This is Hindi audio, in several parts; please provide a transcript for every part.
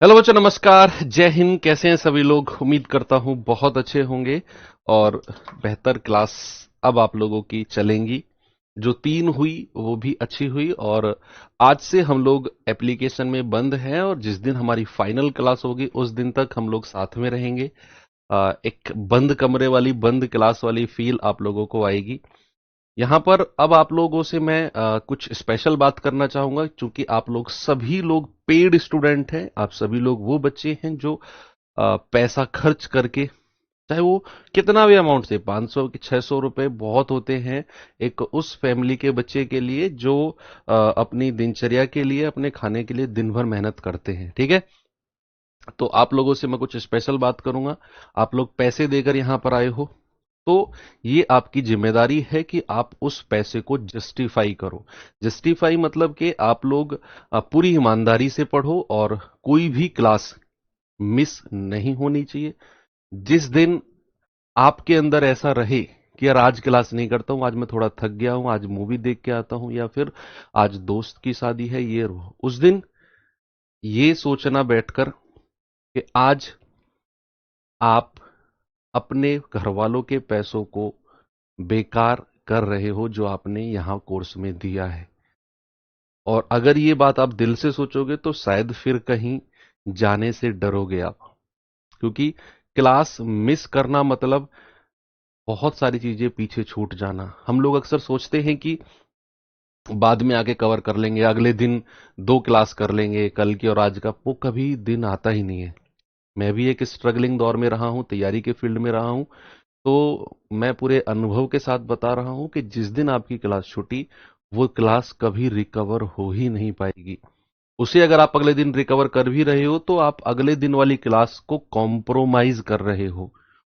हेलो बच्चों, नमस्कार, जय हिंद। कैसे हैं सभी लोग? उम्मीद करता हूं बहुत अच्छे होंगे और बेहतर क्लास अब आप लोगों की चलेंगी। जो 3 हुई वो भी अच्छी हुई और आज से हम लोग एप्लीकेशन में बंद हैं और जिस दिन हमारी फाइनल क्लास होगी उस दिन तक हम लोग साथ में रहेंगे। एक बंद कमरे वाली, बंद क्लास वाली फील आप लोगों को आएगी। यहाँ पर अब आप लोगों से मैं कुछ स्पेशल बात करना चाहूंगा, क्योंकि आप लोग सभी लोग पेड स्टूडेंट हैं। आप सभी लोग वो बच्चे हैं जो पैसा खर्च करके, चाहे वो कितना भी अमाउंट से, 500 कि 600 रुपए बहुत होते हैं एक उस फैमिली के बच्चे के लिए जो अपनी दिनचर्या के लिए, अपने खाने के लिए दिन भर मेहनत करते हैं। ठीक है, तो आप लोगों से मैं कुछ स्पेशल बात करूंगा। आप लोग पैसे देकर यहां पर आए हो, तो ये आपकी जिम्मेदारी है कि आप उस पैसे को जस्टिफाई करो। जस्टिफाई मतलब कि आप लोग पूरी ईमानदारी से पढ़ो और कोई भी क्लास मिस नहीं होनी चाहिए। जिस दिन आपके अंदर ऐसा रहे कि यार आज क्लास नहीं करता हूं, आज मैं थोड़ा थक गया हूं, आज मूवी देख के आता हूं, या फिर आज दोस्त की शादी है, ये उस दिन ये सोचना बैठकर कि आज आप अपने घर वालों के पैसों को बेकार कर रहे हो जो आपने यहां कोर्स में दिया है। और अगर ये बात आप दिल से सोचोगे तो शायद फिर कहीं जाने से डरोगे आप, क्योंकि क्लास मिस करना मतलब बहुत सारी चीजें पीछे छूट जाना। हम लोग अक्सर सोचते हैं कि बाद में आके कवर कर लेंगे, अगले दिन 2 क्लास कर लेंगे, कल की और आज का। वो कभी दिन आता ही नहीं है। मैं भी एक स्ट्रगलिंग दौर में रहा हूं, तैयारी के फील्ड में रहा हूं, तो मैं पूरे अनुभव के साथ बता रहा हूं कि जिस दिन आपकी क्लास छूटी, वो क्लास कभी रिकवर हो ही नहीं पाएगी। उसे अगर आप अगले दिन रिकवर कर भी रहे हो तो आप अगले दिन वाली क्लास को कॉम्प्रोमाइज कर रहे हो।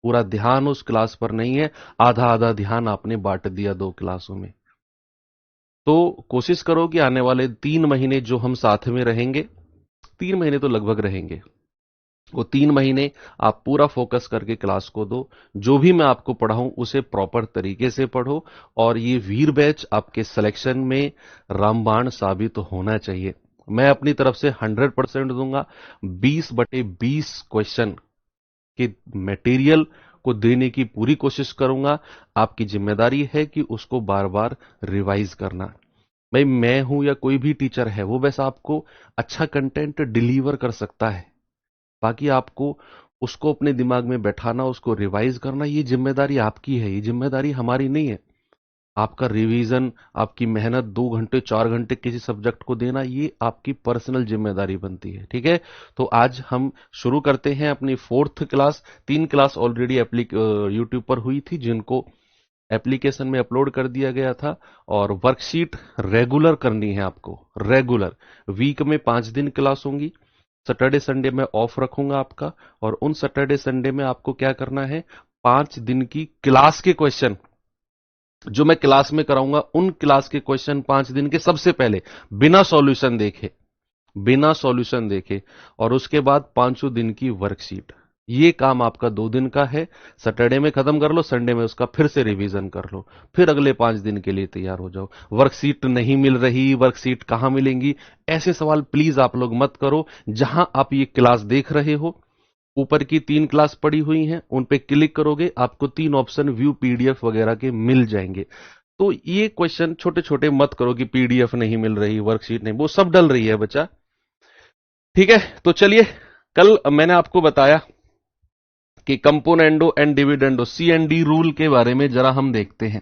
पूरा ध्यान उस क्लास पर नहीं है, आधा आधा ध्यान आपने बांट दिया 2 क्लासों में। तो कोशिश करो कि आने वाले 3 महीने जो हम साथ में रहेंगे, 3 महीने तो लगभग रहेंगे, वो 3 महीने आप पूरा फोकस करके क्लास को दो। जो भी मैं आपको पढ़ाऊं उसे प्रॉपर तरीके से पढ़ो और ये वीर बैच आपके सिलेक्शन में रामबाण साबित होना चाहिए। मैं अपनी तरफ से 100% दूंगा। 20/20 क्वेश्चन के मटेरियल को देने की पूरी कोशिश करूंगा। आपकी जिम्मेदारी है कि उसको बार बार रिवाइज करना। भाई, मैं हूं या कोई भी टीचर है, वो वैसा आपको अच्छा कंटेंट डिलीवर कर सकता है, बाकी आपको उसको अपने दिमाग में बैठाना, उसको रिवाइज करना, ये जिम्मेदारी आपकी है, ये जिम्मेदारी हमारी नहीं है। आपका रिवीजन, आपकी मेहनत, 2 घंटे 4 घंटे किसी सब्जेक्ट को देना, ये आपकी पर्सनल जिम्मेदारी बनती है। ठीक है, तो आज हम शुरू करते हैं अपनी 4th class. 3 class already YouTube पर हुई थी, जिनको एप्लीकेशन में अपलोड कर दिया गया था। और वर्कशीट रेगुलर करनी है आपको, रेगुलर। वीक में 5 दिन क्लास होंगी। सैटरडे संडे में ऑफ रखूंगा आपका, और उन सैटरडे संडे में आपको क्या करना है, 5 दिन की क्लास के क्वेश्चन जो मैं क्लास में कराऊंगा, उन क्लास के क्वेश्चन 5 दिन के सबसे पहले बिना सॉल्यूशन देखे, बिना सॉल्यूशन देखे, और उसके बाद 5 दिन की वर्कशीट। ये काम आपका 2 दिन का है। सैटरडे में खत्म कर लो, संडे में उसका फिर से रिवीजन कर लो, फिर अगले 5 दिन के लिए तैयार हो जाओ। वर्कशीट नहीं मिल रही, वर्कशीट कहां मिलेंगी, ऐसे सवाल प्लीज आप लोग मत करो। जहां आप ये क्लास देख रहे हो, ऊपर की 3 क्लास पड़ी हुई हैं, उन पे क्लिक करोगे, आपको 3 ऑप्शन व्यू पीडीएफ वगैरह के मिल जाएंगे। तो ये क्वेश्चन छोटे छोटे मत करो कि पीडीएफ नहीं मिल रही, वर्कशीट नहीं, वो सब डल रही है बच्चा। ठीक है, तो चलिए, कल मैंने आपको बताया कि componendo and dividendo, C and D rule के बारे में जरा हम देखते हैं।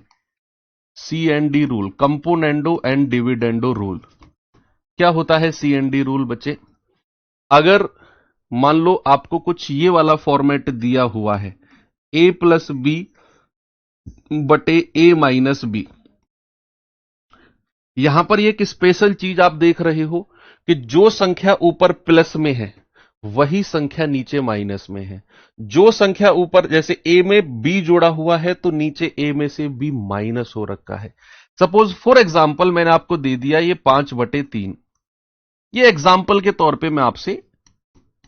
C and D rule, componendo and dividendo rule. क्या होता है सी एंड डी रूल बच्चे? अगर मान लो आपको कुछ ये वाला फॉर्मेट दिया हुआ है, a+b/a-b, यहां पर एक स्पेशल चीज आप देख रहे हो कि जो संख्या ऊपर प्लस में है वही संख्या नीचे माइनस में है। जो संख्या ऊपर, जैसे ए में बी जोड़ा हुआ है तो नीचे ए में से बी माइनस हो रखा है। सपोज फॉर एग्जाम्पल मैंने आपको दे दिया ये 5/3। ये एग्जाम्पल के तौर पे मैं आपसे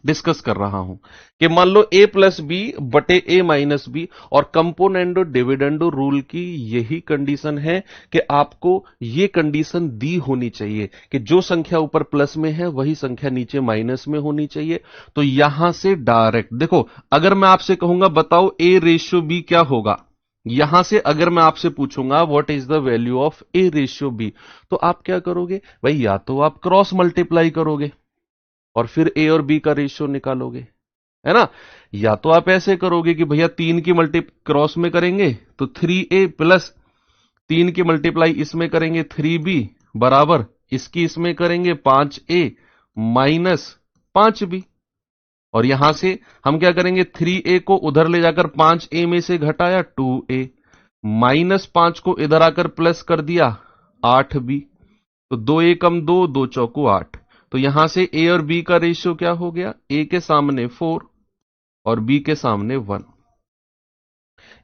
डिस्कस कर रहा हूं कि मान लो a प्लस बी बटे a माइनस बी, और कंपोनेंडो डिविडेंडो रूल की यही कंडीशन है कि आपको ये कंडीशन दी होनी चाहिए कि जो संख्या ऊपर प्लस में है वही संख्या नीचे माइनस में होनी चाहिए। तो यहां से डायरेक्ट देखो, अगर मैं आपसे कहूंगा बताओ a रेशियो b क्या होगा, यहां से अगर मैं आपसे पूछूंगा what is the value of a ratio b, तो आप क्या करोगे भाई, या तो आप क्रॉस मल्टीप्लाई करोगे और फिर ए और बी का रेशियो निकालोगे, है ना, या तो आप ऐसे करोगे कि भैया 3 की मल्टी क्रॉस में करेंगे तो 3a प्लस 3 की मल्टीप्लाई इसमें करेंगे 3b बराबर इसकी इसमें करेंगे 5a माइनस 5b, और यहां से हम क्या करेंगे 3a को उधर ले जाकर 5a में से घटाया 2a माइनस 5 को इधर आकर प्लस कर दिया 8b, तो 2a कम 2, 2 चौको 8, तो यहां से a और b का रेशियो क्या हो गया, a के सामने 4 और b के सामने 1।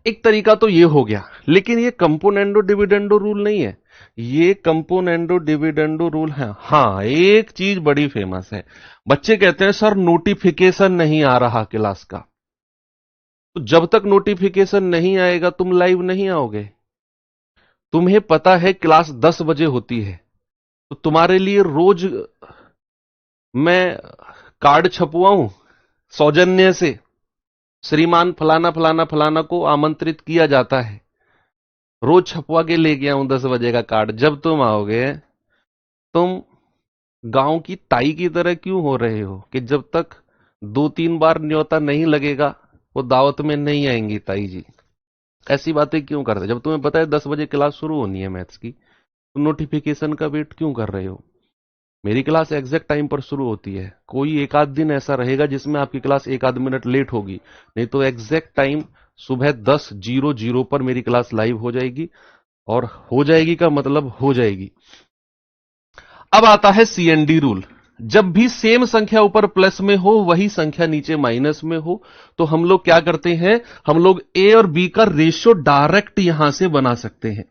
एक तरीका तो ये हो गया, लेकिन ये कंपोनेंडो डिविडेंडो रूल नहीं है, ये कंपोनेंडो डिविडेंडो रूल है। हां, एक चीज बड़ी फेमस है, बच्चे कहते हैं सर नोटिफिकेशन नहीं आ रहा क्लास का, तो जब तक नोटिफिकेशन नहीं आएगा तुम लाइव नहीं आओगे। तुम्हें पता है क्लास 10 बजे होती है, तो तुम्हारे लिए रोज मैं कार्ड छपवाऊं सौजन्य से, श्रीमान फलाना फलाना फलाना को आमंत्रित किया जाता है, रोज छपवा के लेके आऊं 10 बजे का कार्ड। जब तुम आओगे, तुम गांव की ताई की तरह क्यों हो रहे हो कि जब तक 2-3 बार न्योता नहीं लगेगा वो दावत में नहीं आएंगी ताई जी। ऐसी बातें क्यों करते, जब तुम्हें पता है 10 बजे क्लास शुरू होनी है मैथ्स की, तो नोटिफिकेशन का वेट क्यों कर रहे हो। मेरी क्लास एग्जैक्ट टाइम पर शुरू होती है, कोई एक आध दिन ऐसा रहेगा जिसमें आपकी क्लास एक आध मिनट लेट होगी, नहीं तो एग्जैक्ट टाइम सुबह 10:00 पर मेरी क्लास लाइव हो जाएगी, और हो जाएगी का मतलब हो जाएगी। अब आता है सीएनडी रूल, जब भी सेम संख्या ऊपर प्लस में हो वही संख्या नीचे माइनस में हो, तो हम लोग क्या करते हैं, हम लोग ए और बी का रेशियो डायरेक्ट यहां से बना सकते हैं।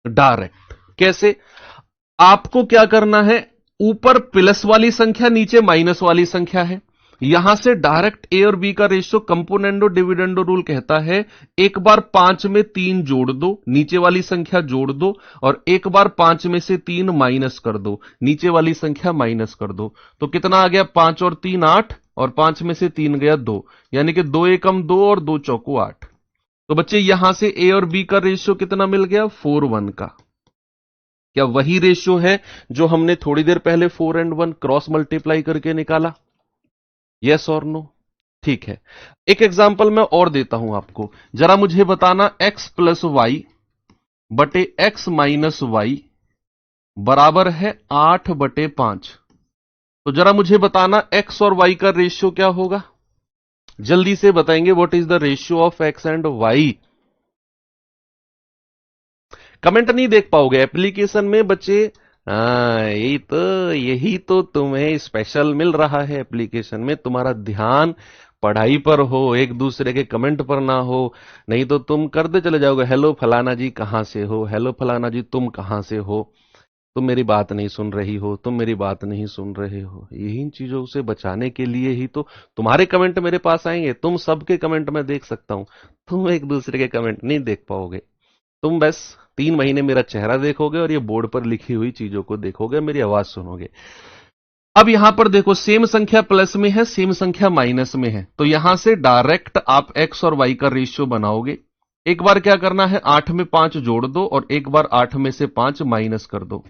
डायरेक्ट कैसे, आपको क्या करना है, ऊपर प्लस वाली संख्या नीचे माइनस वाली संख्या है, यहां से डायरेक्ट ए और बी का रेशियो कंपोनेंडो डिविडेंडो रूल कहता है एक बार 5 में 3 जोड़ दो, नीचे वाली संख्या जोड़ दो, और एक बार 5 में से 3 माइनस कर दो, नीचे वाली संख्या माइनस कर दो। तो कितना आ गया, 5 और 3 8, और 5 में से 3 गया 2, यानी कि 2 एकम 2 और 2 चौको 8। तो बच्चे यहां से ए और बी का रेशियो कितना मिल गया, 4:1 का। क्या वही रेशियो है जो हमने थोड़ी देर पहले 4 और 1 क्रॉस मल्टीप्लाई करके निकाला, यस और नो। ठीक है, एक एग्जांपल मैं और देता हूं आपको, जरा मुझे बताना x प्लस वाई बटे x माइनस वाई बराबर है 8/5। तो जरा मुझे बताना x और y का रेशियो क्या होगा, जल्दी से बताएंगे, what is the ratio of x and y। Comment नहीं देख पाओगे एप्लीकेशन में बच्चे, यही तो तुम्हें स्पेशल मिल रहा है एप्लीकेशन में, तुम्हारा ध्यान पढ़ाई पर हो, एक दूसरे के कमेंट पर ना हो, नहीं तो तुम करते चले जाओगे, हेलो फलाना जी कहां से हो, हेलो फलाना जी तुम कहां से हो, तुम मेरी बात नहीं सुन रही हो, तुम मेरी बात नहीं सुन रहे हो। यही चीजों से बचाने के लिए ही तो तुम्हारे कमेंट मेरे पास आएंगे, तुम सबके कमेंट मैं देख सकता हूं, तुम एक दूसरे के कमेंट नहीं देख पाओगे, तुम बस 3 महीने मेरा चेहरा देखोगे और ये बोर्ड पर लिखी हुई चीजों को देखोगे, मेरी आवाज सुनोगे। अब यहां पर देखो, सेम संख्या प्लस में है, सेम संख्या माइनस में है, तो यहां से डायरेक्ट आप x और y का रेशियो बनाओगे। एक बार क्या करना है, 8 में 5 जोड़ दो, और एक बार 8 में से 5 माइनस कर दो।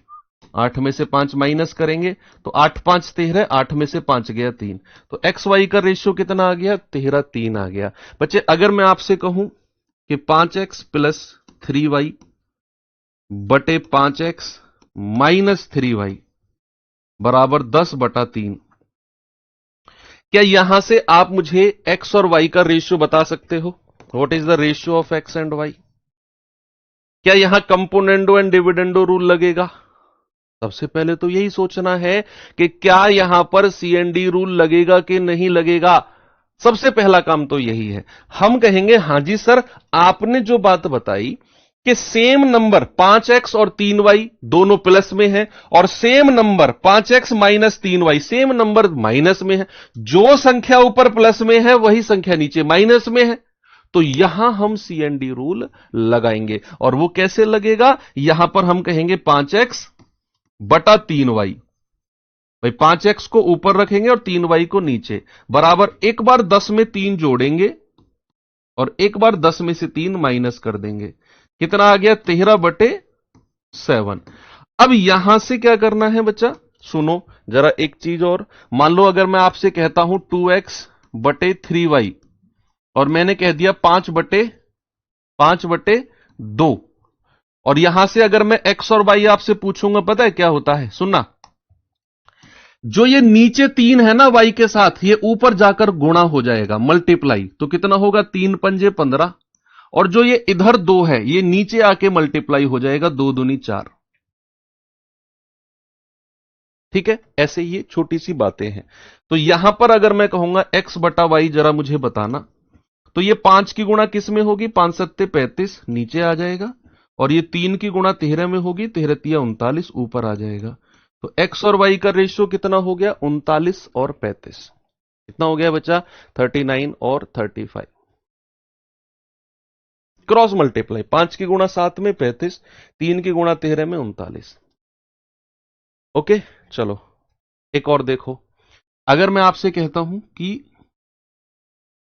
8 में से 5 माइनस करेंगे तो 8 5 13, 8 में से 5 गया 3, तो एक्स वाई का रेशियो कितना आ गया, 13:3 आ गया। बच्चे अगर मैं आपसे कहूं कि 5x प्लस 3y बटे 5x माइनस 3y बराबर 10/3, क्या यहां से आप मुझे x और y का रेशियो बता सकते हो, what is the ratio of x and y। क्या यहां कंपोनेंडो एंड डिविडेंडो रूल लगेगा, सबसे पहले तो यही सोचना है कि क्या यहां पर सीएनडी रूल लगेगा कि नहीं लगेगा, सबसे पहला काम तो यही है। हम कहेंगे हां जी सर, आपने जो बात बताई कि सेम नंबर 5x और 3y दोनों प्लस में है और same number 5x minus 3y same number minus में है। जो संख्या ऊपर प्लस में है वही संख्या नीचे माइनस में है। तो यहां हम CND रूल लगाएंगे और वो कैसे लगेगा, यहां पर हम कहेंगे 5x बटा 3y। भाई 5x को ऊपर रखेंगे और 3y को नीचे, बराबर एक बार 10 में 3 जोड़ेंगे और एक बार 10 में से 3 माइनस कर देंगे। कितना आ गया, 13/7। अब यहां से क्या करना है बच्चा, सुनो जरा एक चीज और। मान लो अगर मैं आपसे कहता हूं 2x बटे 3y और मैंने कह दिया 5/2, और यहां से अगर मैं x और y आपसे पूछूंगा, पता है क्या होता है, सुनना। जो ये नीचे 3 है ना y के साथ, ये ऊपर जाकर गुणा हो जाएगा, मल्टीप्लाई। तो कितना होगा, 3 पंजे 15, और जो ये इधर 2 है ये नीचे आके मल्टीप्लाई हो जाएगा, 2 दूनी 4। ठीक है, ऐसे ये छोटी सी बातें हैं। तो यहां पर अगर मैं कहूंगा x बटा वाई जरा मुझे बताना, तो ये 5 की गुणा किस में होगी, 5 सत्ते 35 नीचे आ जाएगा, और ये 3 की गुणा 13 में होगी, 13 तिया 39 ऊपर आ जाएगा। तो x और y का रेशियो कितना हो गया, 39 और 35। कितना हो गया बच्चा, 39 और 35। क्रॉस मल्टीप्लाई, 5 की गुणा 7 में 35, 3 की गुणा 13 में 39। ओके, चलो एक और देखो। अगर मैं आपसे कहता हूं कि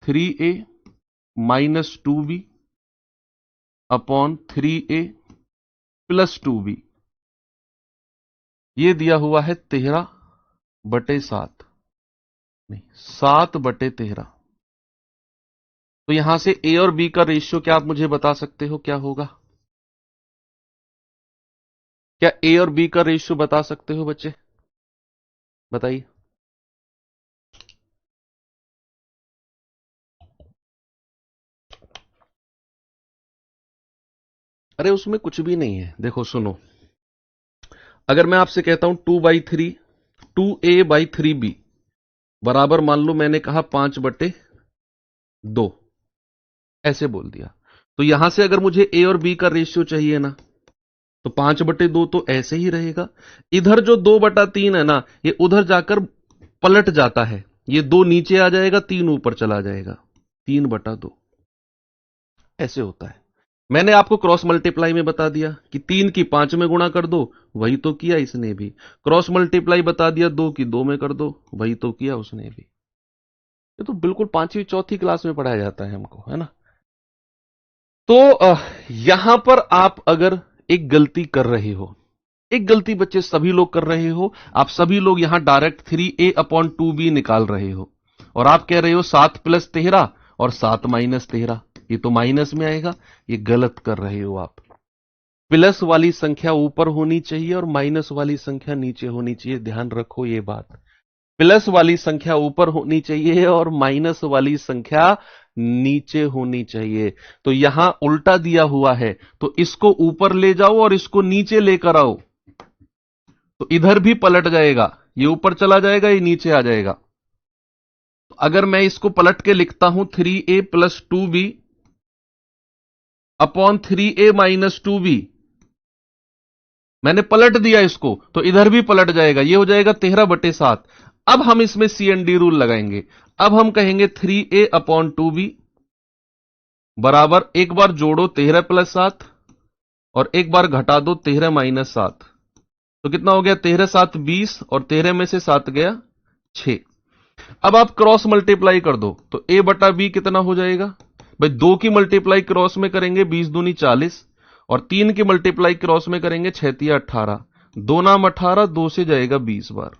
3a minus 2b upon 3a plus 2b, ये दिया हुआ है 13/7, नहीं 7/13। तो यहां से a और b का रेशियो क्या आप मुझे बता सकते हो, क्या होगा? क्या a और b का रेशियो बता सकते हो बच्चे, बताइए। अरे उसमें कुछ भी नहीं है, देखो सुनो। अगर मैं आपसे कहता हूं 2/3 2a/3b बराबर, मान लो मैंने कहा 5/2, ऐसे बोल दिया। तो यहां से अगर मुझे a और b का रेशियो चाहिए ना, तो 5/2 तो ऐसे ही रहेगा। इधर जो 2/3 है ना, ये उधर जाकर पलट जाता है, ये 2 नीचे आ जाएगा, 3 ऊपर चला जाएगा, 3/2 ऐसे होता है। मैंने आपको क्रॉस मल्टीप्लाई में बता दिया कि 3 की 5 में गुणा कर दो, वही तो किया इसने भी। क्रॉस मल्टीप्लाई बता दिया 2 की 2 में कर दो, वही तो किया उसने भी। ये तो बिल्कुल 5वीं 4थी क्लास में पढ़ाया जाता है हमको, है ना। तो यहां पर आप अगर एक गलती कर रहे हो, एक गलती बच्चे सभी लोग कर रहे हो, आप सभी लोग यहां डायरेक्ट 3a/2b निकाल रहे हो, और आप कह रहे हो 7 + 13 और 7 - 13, ये तो माइनस में आएगा। ये गलत कर रहे हो आप। प्लस वाली संख्या ऊपर होनी चाहिए और माइनस वाली संख्या नीचे होनी चाहिए, ध्यान रखो ये बात। प्लस वाली संख्या ऊपर होनी चाहिए और माइनस वाली संख्या नीचे होनी चाहिए। तो यहां उल्टा दिया हुआ है, तो इसको ऊपर ले जाओ और इसको नीचे लेकर आओ, तो इधर भी पलट जाएगा, ये ऊपर चला जाएगा, ये नीचे आ जाएगा। तो अगर मैं इसको पलट के लिखता हूं 3a + 2b upon 3a - 2b, मैंने पलट दिया इसको, तो इधर भी पलट जाएगा, ये हो जाएगा 13/7। अब हम इसमें CND रूल लगाएंगे। अब हम कहेंगे 3a/2b बराबर, एक बार जोड़ो 13 + 7 और एक बार घटा दो 13 - 7। तो कितना हो गया, 13 × 7 = 20, और 13 में से 7 गया 6। अब आप क्रॉस मल्टीप्लाई कर दो, तो a/b कितना हो जाएगा भाई, 2 की मल्टीप्लाई क्रॉस में करेंगे 20 दूनी 40, और 3 की मल्टीप्लाई क्रॉस में करेंगे 6 तिया 18, 2 नाम 18, 2 से जाएगा 20 बार।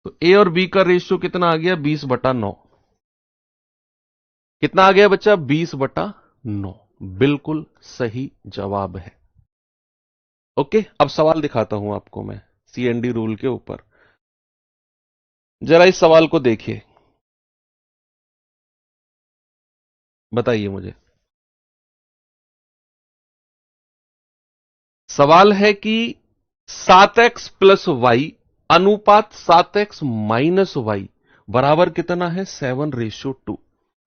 तो a और b का रेशियो कितना आ गया, 20/9। कितना आ गया बच्चा, 20/9। बिल्कुल सही जवाब है। ओके, अब सवाल दिखाता हूं आपको मैं CND रूल के ऊपर। जरा इस सवाल को देखिए, बताइए मुझे। सवाल है कि 7x + y अनुपात 7x - y बराबर कितना है, 7:2,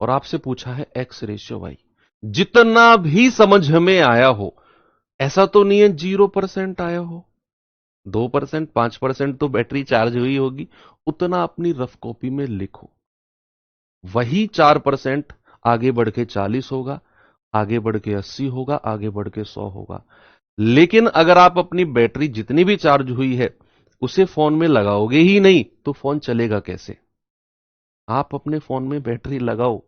और आपसे पूछा है x/y। जितना भी समझ में आया हो, ऐसा तो नहीं है 0% आया हो, 2%, 5% तो बैटरी चार्ज हुई होगी, उतना अपनी रफ कॉपी में लिखो। वही 4% आगे बढ़ के 40 होगा, आगे बढ़ के 80 होगा, आगे बढ़ के 100 होगा। लेकिन अगर आप अपनी बैटरी जितनी भी चार्ज हुई है उसे फोन में लगाओगे ही नहीं तो फोन चलेगा कैसे? आप अपने फोन में बैटरी लगाओ,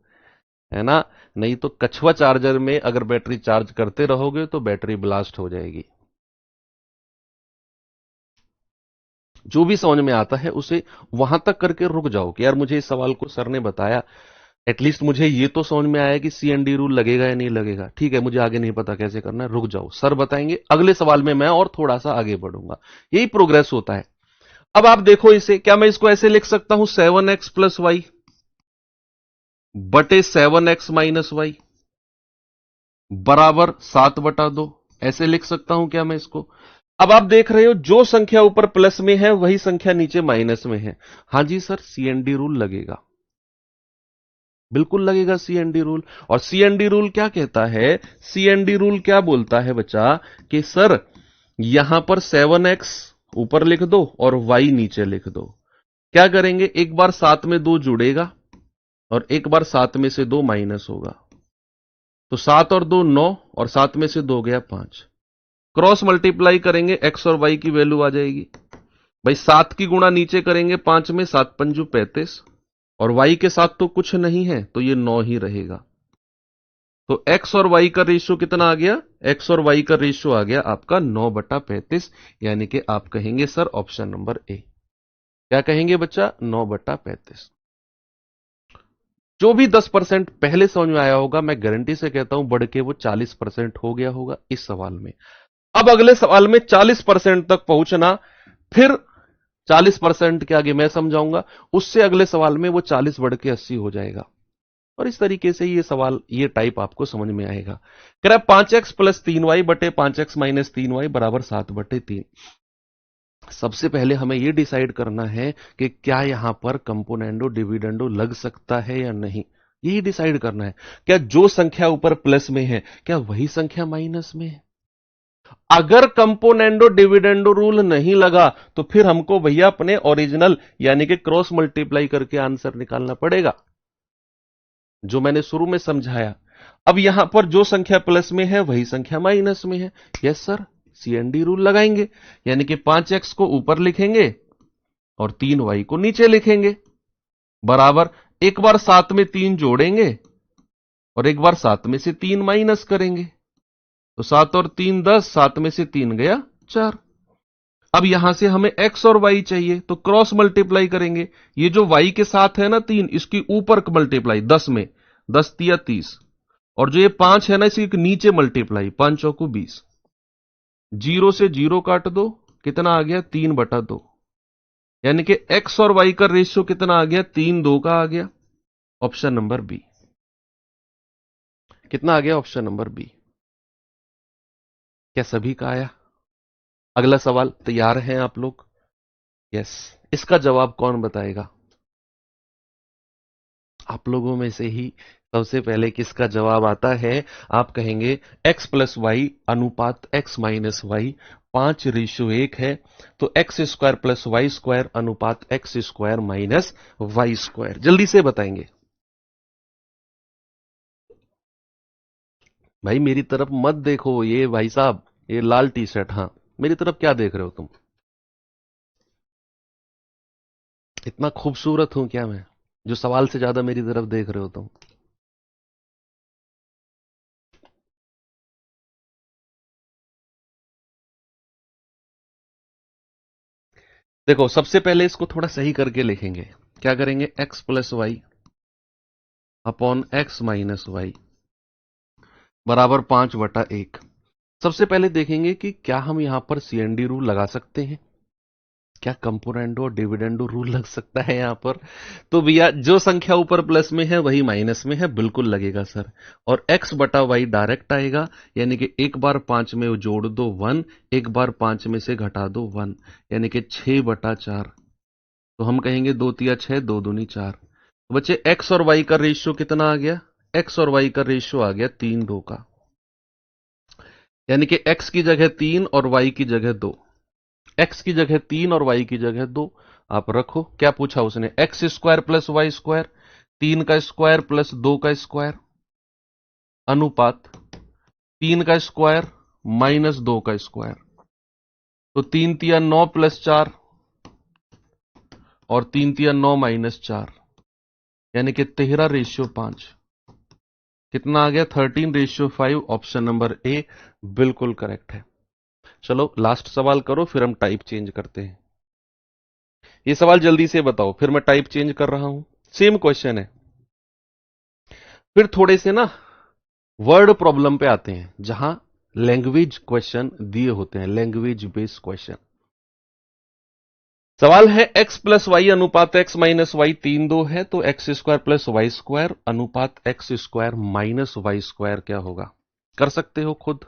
है ना? नहीं तो कछुआ चार्जर में अगर बैटरी चार्ज करते रहोगे तो बैटरी ब्लास्ट हो जाएगी। जो भी समझ में आता है उसे वहां तक करके रुक जाओ कि यार मुझे इस सवाल को सर ने बताया, एटलीस्ट मुझे ये तो समझ में आया कि सीएनडी रूल लगेगा या नहीं लगेगा। ठीक है, मुझे आगे नहीं पता कैसे करना है, रुक जाओ, सर बताएंगे, अगले सवाल में मैं और थोड़ा सा आगे बढ़ूंगा। यही प्रोग्रेस होता है। अब आप देखो इसे, क्या मैं इसको ऐसे लिख सकता हूं 7x प्लस वाई बटे 7x - वाई बराबर 7/2? ऐसे लिख सकता हूं क्या मैं इसको? अब आप देख रहे हो जो संख्या ऊपर प्लस में है वही संख्या नीचे माइनस में है। हां जी सर, सीएनडी रूल लगेगा, बिल्कुल लगेगा सीएनडी रूल। और सीएनडी रूल क्या कहता है? सीएनडी रूल क्या बोलता है बच्चा कि सर यहां पर 7x ऊपर लिख दो और y नीचे लिख दो। क्या करेंगे, एक बार 7 में 2 जुड़ेगा और एक बार 7 में से 2 माइनस होगा, तो 7 और 2 9 और 7 में से 2 गया 5। क्रॉस मल्टीप्लाई करेंगे, x और y की वैल्यू आ जाएगी। भाई 7 की गुणा नीचे करेंगे 5 में, 7 पंजू 35, और y के साथ तो कुछ नहीं है तो ये 9 ही रहेगा। तो x और y का रेशियो कितना आ गया? x और y का रेशियो आ गया आपका 9/35, यानी कि आप कहेंगे सर ऑप्शन नंबर ए। क्या कहेंगे बच्चा? 9/35। जो भी 10% पहले समझ में आया होगा, मैं गारंटी से कहता हूं बढ़ के वो 40% हो गया होगा इस सवाल में। अब अगले सवाल में 40% तक पहुंचना, फिर 40% के आगे मैं समझाऊंगा, उससे अगले सवाल में वो 40 बढ़ के 80 हो जाएगा। और इस तरीके से ये सवाल, ये टाइप आपको समझ में आएगा। कह रहा है 5x प्लस 3y बटे 5x माइनस 3y बराबर 7/3। सबसे पहले हमें यह डिसाइड करना है कि क्या यहां पर कंपोनेंडो डिविडेंडो लग सकता है या नहीं। यही डिसाइड करना है। क्या जो संख्या ऊपर प्लस में है क्या वही संख्या माइनस में है? अगर कंपोनेंडो डिविडेंडो रूल नहीं लगा तो फिर हमको भैया अपने ओरिजिनल यानी कि क्रॉस मल्टीप्लाई करके आंसर निकालना पड़ेगा, जो मैंने शुरू में समझाया। अब यहां पर जो संख्या प्लस में है वही संख्या माइनस में है। यस सर, सीएनडी रूल लगाएंगे, यानी कि 5x को ऊपर लिखेंगे और 3y को नीचे लिखेंगे, बराबर एक बार 7 में 3 जोड़ेंगे और एक बार 7 में से 3 माइनस करेंगे, तो 7 और 3 10, 7 में से 3 गया 4। अब यहां से हमें x और y चाहिए तो क्रॉस मल्टीप्लाई करेंगे। ये जो y के साथ है ना 3, इसकी ऊपर मल्टीप्लाई 10 में, 10 तिया 30, और जो ये 5 है ना इसी नीचे मल्टीप्लाई, 5 चौको 20। 0 से 0 काट दो, कितना आ गया? 3/2। यानी कि x और y का रेशियो कितना आ गया? 3:2 का आ गया। Option number B. कितना आ गया? Option number B. क्या सभी का आया? अगला सवाल तैयार हैं आप लोग? यस। इसका जवाब कौन बताएगा? आप लोगों में से ही सबसे पहले किसका जवाब आता है? आप कहेंगे x प्लस वाई अनुपात x माइनस वाई 5:1 है, तो x² प्लस y² अनुपात x² माइनस y²। जल्दी से बताएंगे भाई, मेरी तरफ मत देखो, ये भाई साहब ये लाल टी शर्ट, हाँ मेरी तरफ क्या देख रहे हो तुम? इतना खूबसूरत हूं क्या मैं जो सवाल से ज्यादा मेरी तरफ देख रहे हो तुम? देखो सबसे पहले इसको थोड़ा सही करके लिखेंगे। क्या करेंगे? x plus y upon x minus y बराबर 5/1। सबसे पहले देखेंगे कि क्या हम यहां पर सीएनडी रूल लगा सकते हैं, क्या कंपोनेंडो और डिविडेंडो रूल लग सकता है यहां पर? तो भैया जो संख्या ऊपर प्लस में है वही माइनस में है, बिल्कुल लगेगा सर। और x/y डायरेक्ट आएगा, यानी कि एक बार 5 में जोड़ दो 1, एक बार 5 में से घटा दो 1, यानी कि 6/4। तो हम कहेंगे 2 तिया 6, 2 दूनी 4। बच्चे x और y का रेशियो कितना आ गया? एक्स और वाई का रेशियो आ गया 3:2 का, यानी कि एक्स की जगह 3 और वाई की जगह 2, एक्स की जगह 3 और वाई की जगह 2 आप रखो। क्या पूछा उसने, x square plus y square, 3 का स्क्वायर प्लस 2 का स्क्वायर अनुपात 3 का स्क्वायर माइनस 2 का स्क्वायर। तो 3 तिया 9 प्लस 4 और 3 तिया 9 माइनस 4, यानी कि 13:5। कितना आ गया, 13:5। ऑप्शन नंबर ए बिल्कुल करेक्ट है। चलो लास्ट सवाल करो, फिर हम टाइप चेंज करते हैं। ये सवाल जल्दी से बताओ, फिर मैं टाइप चेंज कर रहा हूं। सेम क्वेश्चन है, फिर थोड़े से ना वर्ड प्रॉब्लम पे आते हैं, जहां लैंग्वेज क्वेश्चन दिए होते हैं, लैंग्वेज बेस्ड क्वेश्चन। सवाल है एक्स प्लस वाई अनुपात एक्स माइनस वाई 3:2 है, तो x square plus y square अनुपात x square minus y square क्या होगा? कर सकते हो खुद।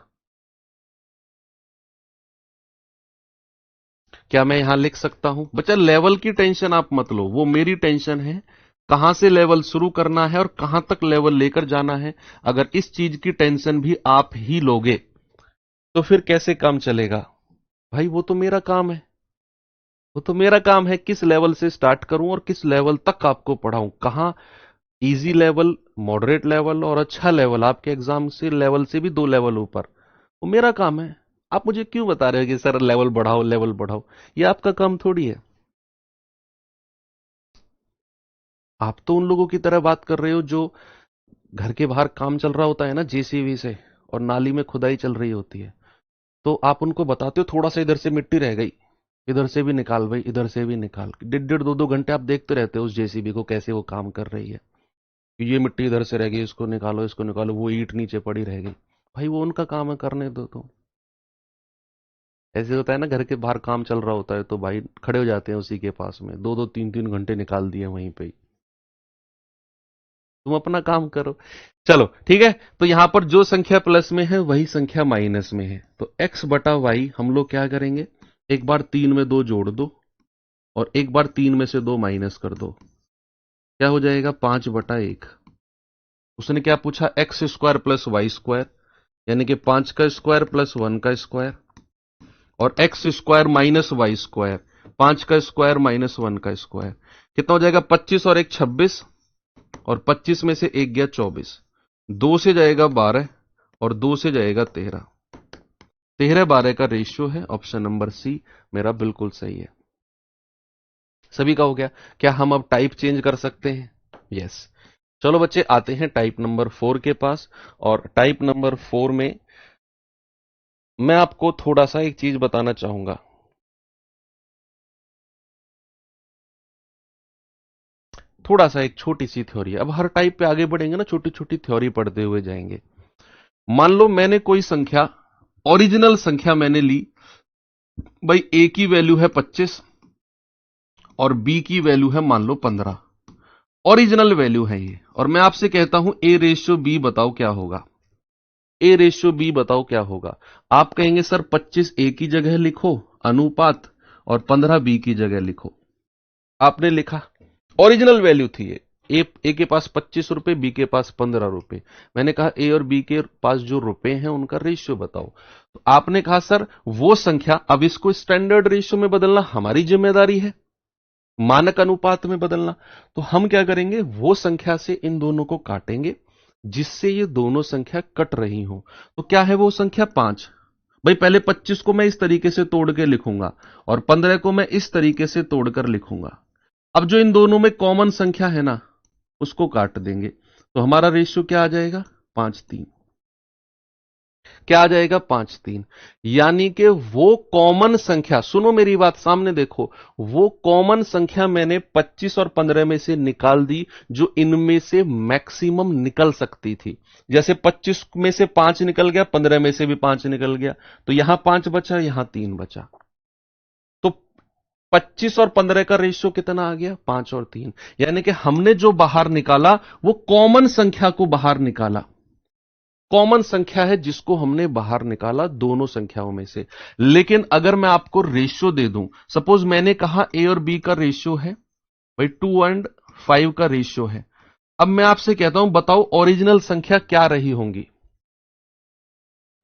क्या मैं यहां लिख सकता हूं? बच्चा लेवल की टेंशन आप मत लो, वो मेरी टेंशन है, कहां से लेवल शुरू करना है और कहां तक लेवल लेकर जाना है। अगर इस चीज की टेंशन भी आप ही लोगे तो फिर कैसे काम चलेगा भाई? वो तो मेरा काम है, वो तो मेरा काम है किस लेवल से स्टार्ट करूं और किस लेवल तक आपको पढ़ाऊं, कहां इजी लेवल, मॉडरेट लेवल और अच्छा लेवल, आपके एग्जाम से लेवल से भी 2 लेवल ऊपर। वो मेरा काम है। आप मुझे क्यों बता रहे हो कि सर लेवल बढ़ाओ लेवल बढ़ाओ? ये आपका काम थोड़ी है। आप तो उन लोगों की तरह बात कर रहे हो जो घर के बाहर काम चल रहा होता है ना जेसीबी से, और नाली में खुदाई चल रही होती है, तो आप उनको बताते हो थोड़ा सा इधर से मिट्टी रह गई, इधर से भी निकाल भाई, इधर से भी निकाल। 1.5-2 घंटे आप देखते रहते हो उस जेसीबी को कैसे वो काम कर रही है। ये मिट्टी इधर से रह गई, इसको निकालो इसको निकालो, वो ईंट नीचे पड़ी रह गई। भाई वो उनका काम है, करने दो। तो ऐसे होता है ना, घर के बाहर काम चल रहा होता है तो भाई खड़े हो जाते हैं उसी के पास में, 2-2 3-3 घंटे निकाल दिए वहीं पे ही। तुम अपना काम करो। चलो ठीक है, तो यहां पर जो संख्या प्लस में है वही संख्या माइनस में है, तो x बटा वाई हम लोग क्या करेंगे, एक बार 3 में 2 जोड़ दो और एक बार 3 में से 2 माइनस कर दो। क्या हो जाएगा, 5/1। उसने क्या पूछा, x square plus y square, यानी कि 5 का स्क्वायर प्लस 1 का स्क्वायर, और x square minus y square, 5 का स्क्वायर माइनस 1 का स्क्वायर। कितना हो जाएगा, 25 और 1 26, और 25 में से 1 गया 24, 2 से जाएगा 12 और 2 से जाएगा 13, 13-12 का रेशियो है। ऑप्शन नंबर सी मेरा बिल्कुल सही है। सभी का हो गया। क्या हम अब टाइप चेंज कर सकते हैं? यस। चलो बच्चे आते हैं टाइप नंबर 4 के पास, और टाइप नंबर 4 में मैं आपको थोड़ा सा एक चीज बताना चाहूंगा। थोड़ा सा एक छोटी सी थ्योरी है, अब हर टाइप पे आगे बढ़ेंगे ना, छोटी छोटी थ्योरी पढ़ते हुए जाएंगे। मान लो मैंने कोई संख्या, ओरिजिनल संख्या मैंने ली, भाई ए की वैल्यू है 25 और बी की वैल्यू है मान लो 15, ओरिजिनल वैल्यू है ये, और मैं आपसे कहता हूं ए रेशियो बी बताओ क्या होगा, ए रेशियो बी बताओ क्या होगा। आप कहेंगे सर 25 ए की जगह लिखो अनुपात और 15 बी की जगह लिखो। आपने लिखा, ओरिजिनल वैल्यू थी ये, ए के पास 25 रुपए, बी के पास 15 रुपए। मैंने कहा ए और बी के पास जो रुपए हैं उनका रेशियो बताओ। तो आपने कहा सर वो संख्या, अब इसको स्टैंडर्ड रेशियो में बदलना हमारी जिम्मेदारी है, मानक अनुपात में बदलना। तो हम क्या करेंगे, वो संख्या से इन दोनों को काटेंगे जिससे ये दोनों संख्या कट रही हो। तो क्या है वो संख्या, 5। भाई पहले 25 को मैं इस तरीके से तोड़ के लिखूंगा और 15 को मैं इस तरीके से तोड़कर लिखूंगा। अब जो इन दोनों में कॉमन संख्या है ना, उसको काट देंगे, तो हमारा रेशियो क्या आ जाएगा, 5:3। क्या आ जाएगा, 5:3। यानी कि वो कॉमन संख्या, सुनो मेरी बात, सामने देखो, वो कॉमन संख्या मैंने 25 और 15 में से निकाल दी जो इनमें से मैक्सिमम निकल सकती थी। जैसे 25 में से 5 निकल गया, 15 में से भी 5 निकल गया, तो यहां 5 बचा, यहां 3 बचा। तो 25 और 15 का रेशियो कितना आ गया, 5 और 3। यानी कि हमने जो बाहर निकाला वो कॉमन संख्या को बाहर निकाला, कॉमन संख्या है जिसको हमने बाहर निकाला दोनों संख्याओं में से। लेकिन अगर मैं आपको रेशियो दे दूं, सपोज मैंने कहा ए और बी का रेशियो है भाई 2 और 5 का रेशियो है, अब मैं आपसे कहता हूं बताओ ओरिजिनल संख्या क्या रही होंगी।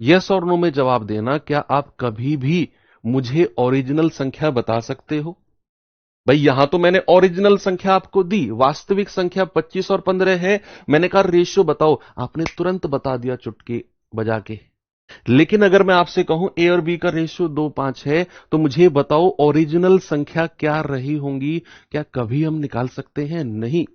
यस और नो में जवाब देना। क्या आप कभी भी मुझे ओरिजिनल संख्या बता सकते हो? भाई यहां तो मैंने ओरिजिनल संख्या आपको दी, वास्तविक संख्या 25 और 15 है। मैंने कहा रेशियो बताओ, आपने तुरंत बता दिया चुटकी बजा के। लेकिन अगर मैं आपसे कहूं ए और बी का रेशियो 2:5 है, तो मुझे बताओ ओरिजिनल संख्या क्या रही होंगी? क्या कभी हम निकाल सकते हैं? नहीं।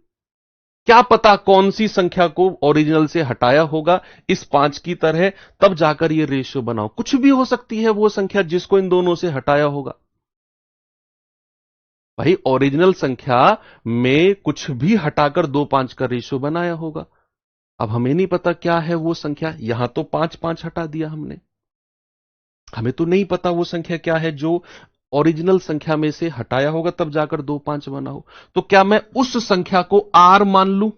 क्या पता कौन सी संख्या को ओरिजिनल से हटाया होगा इस 5 की तरह, तब जाकर ये रेशियो बनाओ। कुछ भी हो सकती है वो संख्या जिसको इन दोनों से हटाया होगा। भाई ओरिजिनल संख्या में कुछ भी हटाकर 2:5 का रेशियो बनाया होगा। अब हमें नहीं पता क्या है वो संख्या। यहां तो 5:5 हटा दिया हमने, हमें तो नहीं पता वो संख्या क्या है जो ओरिजिनल संख्या में से हटाया होगा तब जाकर 2:5 बना हो। तो क्या मैं उस संख्या को आर मान लूं?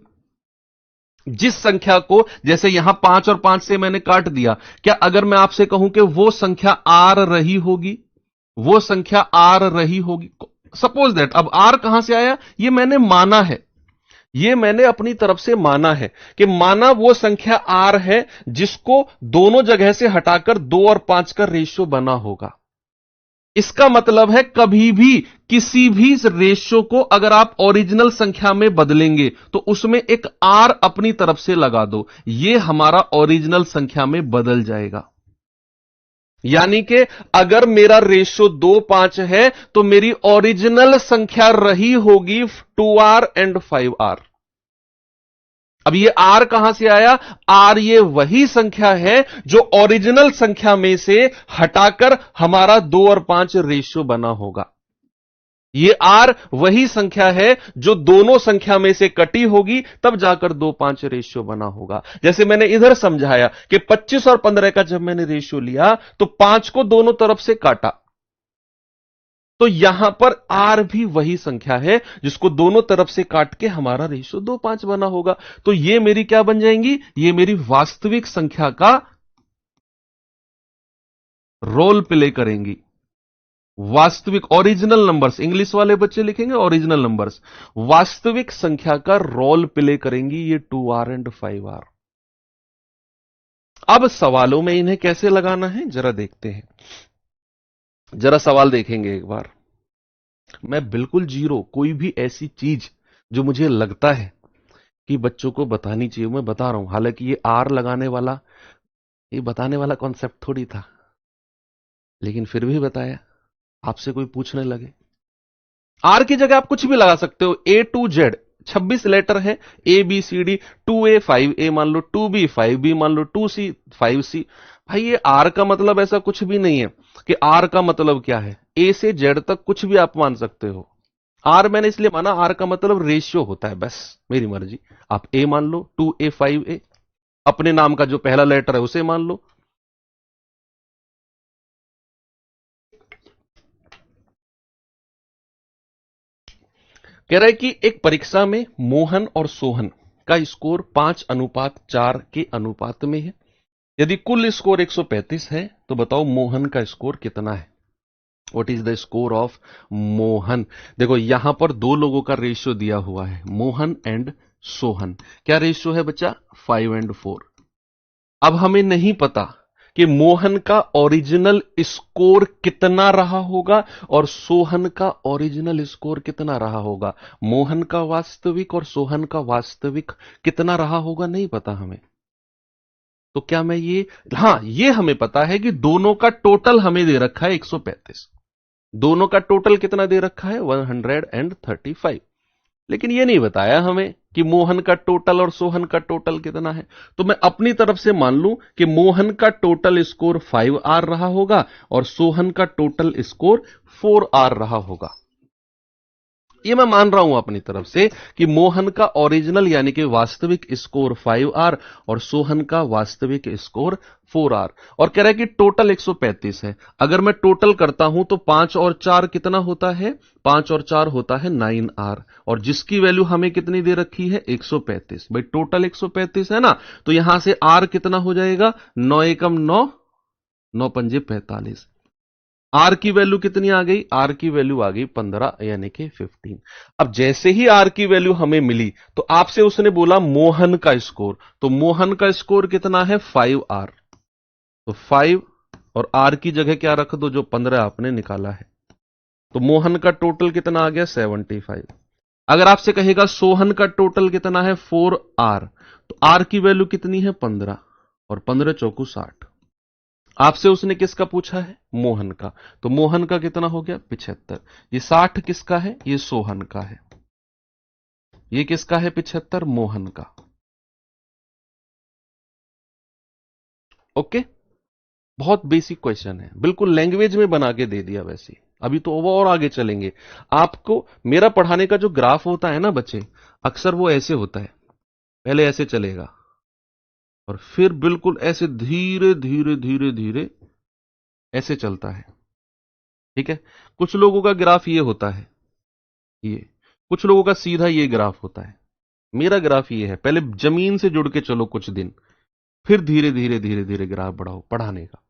जिस संख्या को, जैसे यहां 5 और 5 से मैंने काट दिया, क्या अगर मैं आपसे कहूं कि वो संख्या आर रही होगी, वो संख्या आर रही होगी? सपोज दैट, अब आर कहां से आया? ये मैंने माना है, ये मैंने अपनी तरफ से माना है कि माना वो संख्या आर है जिसको दोनों जगह से हटाकर 2 और 5 का रेशियो बना होगा। इसका मतलब है कभी भी किसी भी रेशियो को अगर आप ओरिजिनल संख्या में बदलेंगे तो उसमें एक आर अपनी तरफ से लगा दो, यह हमारा ओरिजिनल संख्या में बदल जाएगा। यानी कि अगर मेरा रेशियो 2:5 है तो मेरी ओरिजिनल संख्या रही होगी 2R एंड 5R। अब ये आर कहां से आया? आर ये वही संख्या है जो ओरिजिनल संख्या में से हटाकर हमारा 2 और 5 रेशियो बना होगा। ये आर वही संख्या है जो दोनों संख्या में से कटी होगी तब जाकर 2:5 रेशियो बना होगा। जैसे मैंने इधर समझाया कि 25 और 15 का जब मैंने रेशियो लिया तो 5 को दोनों तरफ से काटा, तो यहां पर आर भी वही संख्या है जिसको दोनों तरफ से काट के हमारा रेशियो 2:5 बना होगा। तो ये मेरी क्या बन जाएंगी? ये मेरी वास्तविक संख्या का रोल प्ले करेंगी। वास्तविक ओरिजिनल नंबर्स, इंग्लिश वाले बच्चे लिखेंगे ओरिजिनल नंबर्स, वास्तविक संख्या का रोल प्ले करेंगी ये 2R एंड 5R। अब सवालों में इन्हें कैसे लगाना है जरा देखते हैं। जरा सवाल देखेंगे एक बार। मैं बिल्कुल जीरो, कोई भी ऐसी चीज जो मुझे लगता है कि बच्चों को बतानी चाहिए मैं बता रहा हूं। हालांकि ये आर लगाने वाला, ये बताने वाला कॉन्सेप्ट थोड़ी था, लेकिन फिर भी बताया। आपसे कोई पूछने लगे, आर की जगह आप कुछ भी लगा सकते हो। ए टू जेड 26 लेटर है, A B C D, 2A 5A मान लो, 2B 5B मान लो, 2C 5C। भाई ये आर का मतलब ऐसा कुछ भी नहीं है कि आर का मतलब क्या है। ए से जेड तक कुछ भी आप मान सकते हो। आर मैंने इसलिए माना, आर का मतलब रेशियो होता है, बस मेरी मर्जी। आप ए मान लो, 2A 5A, अपने नाम का जो पहला लेटर है उसे मान लो। कह रहा है कि एक परीक्षा में मोहन और सोहन का स्कोर 5:4 के अनुपात में है। यदि कुल स्कोर 135 है तो बताओ मोहन का स्कोर कितना है? What is the score of Mohan? देखो यहां पर दो लोगों का रेशियो दिया हुआ है, मोहन एंड सोहन। क्या रेशियो है बच्चा? 5:4। अब हमें नहीं पता कि मोहन का ओरिजिनल स्कोर कितना रहा होगा और सोहन का ओरिजिनल स्कोर कितना रहा होगा। मोहन का वास्तविक और सोहन का वास्तविक कितना रहा होगा नहीं पता हमें। तो क्या मैं ये, हां ये हमें पता है कि दोनों का टोटल हमें दे रखा है 135। दोनों का टोटल कितना दे रखा है? 135। लेकिन यह नहीं बताया हमें कि मोहन का टोटल और सोहन का टोटल कितना है। तो मैं अपनी तरफ से मान लूं कि मोहन का टोटल स्कोर 5R रहा होगा और सोहन का टोटल स्कोर 4R रहा होगा। ये मैं मान रहा हूं अपनी तरफ से कि मोहन का ओरिजिनल यानी कि वास्तविक स्कोर 5R और सोहन का वास्तविक स्कोर 4R। और कह रहा है कि टोटल 135 है। अगर मैं टोटल करता हूं तो 5 और 4 कितना होता है? 5 और 4 होता है 9R, और जिसकी वैल्यू हमें कितनी दे रखी है? 135। भाई टोटल 135 है ना, तो यहां से R कितना हो जाएगा? 9 एकम 9, 9 पंजे 45। आर की वैल्यू कितनी आ गई? आर की वैल्यू आ गई 15 यानी कि 15। अब जैसे ही आर की वैल्यू हमें मिली तो आपसे उसने बोला मोहन का स्कोर, तो मोहन का स्कोर कितना है? 5R। तो 5 और आर की जगह क्या रख दो? जो 15 आपने निकाला है। तो मोहन का टोटल कितना आ गया? 75। अगर आपसे कहेगा सोहन का टोटल कितना है? 4R, तो आर की वैल्यू कितनी है? 15 और 15 चौकू 60। आपसे उसने किसका पूछा है? मोहन का। तो मोहन का कितना हो गया? 75। ये 60 किसका है? ये सोहन का है। ये किसका है? 75 मोहन का। ओके, बहुत बेसिक क्वेश्चन है, बिल्कुल लैंग्वेज में बना के दे दिया वैसे। अभी तो वो और आगे चलेंगे। आपको मेरा पढ़ाने का जो ग्राफ होता है ना बच्चे, अक्सर वो ऐसे होता है, पहले ऐसे चलेगा और फिर बिल्कुल ऐसे धीरे धीरे धीरे धीरे ऐसे चलता है। ठीक है, कुछ लोगों का ग्राफ ये होता है, ये कुछ लोगों का सीधा ये ग्राफ होता है। मेरा ग्राफ ये है, पहले जमीन से जुड़ के चलो कुछ दिन, फिर धीरे धीरे धीरे धीरे ग्राफ बढ़ाओ पढ़ाने का।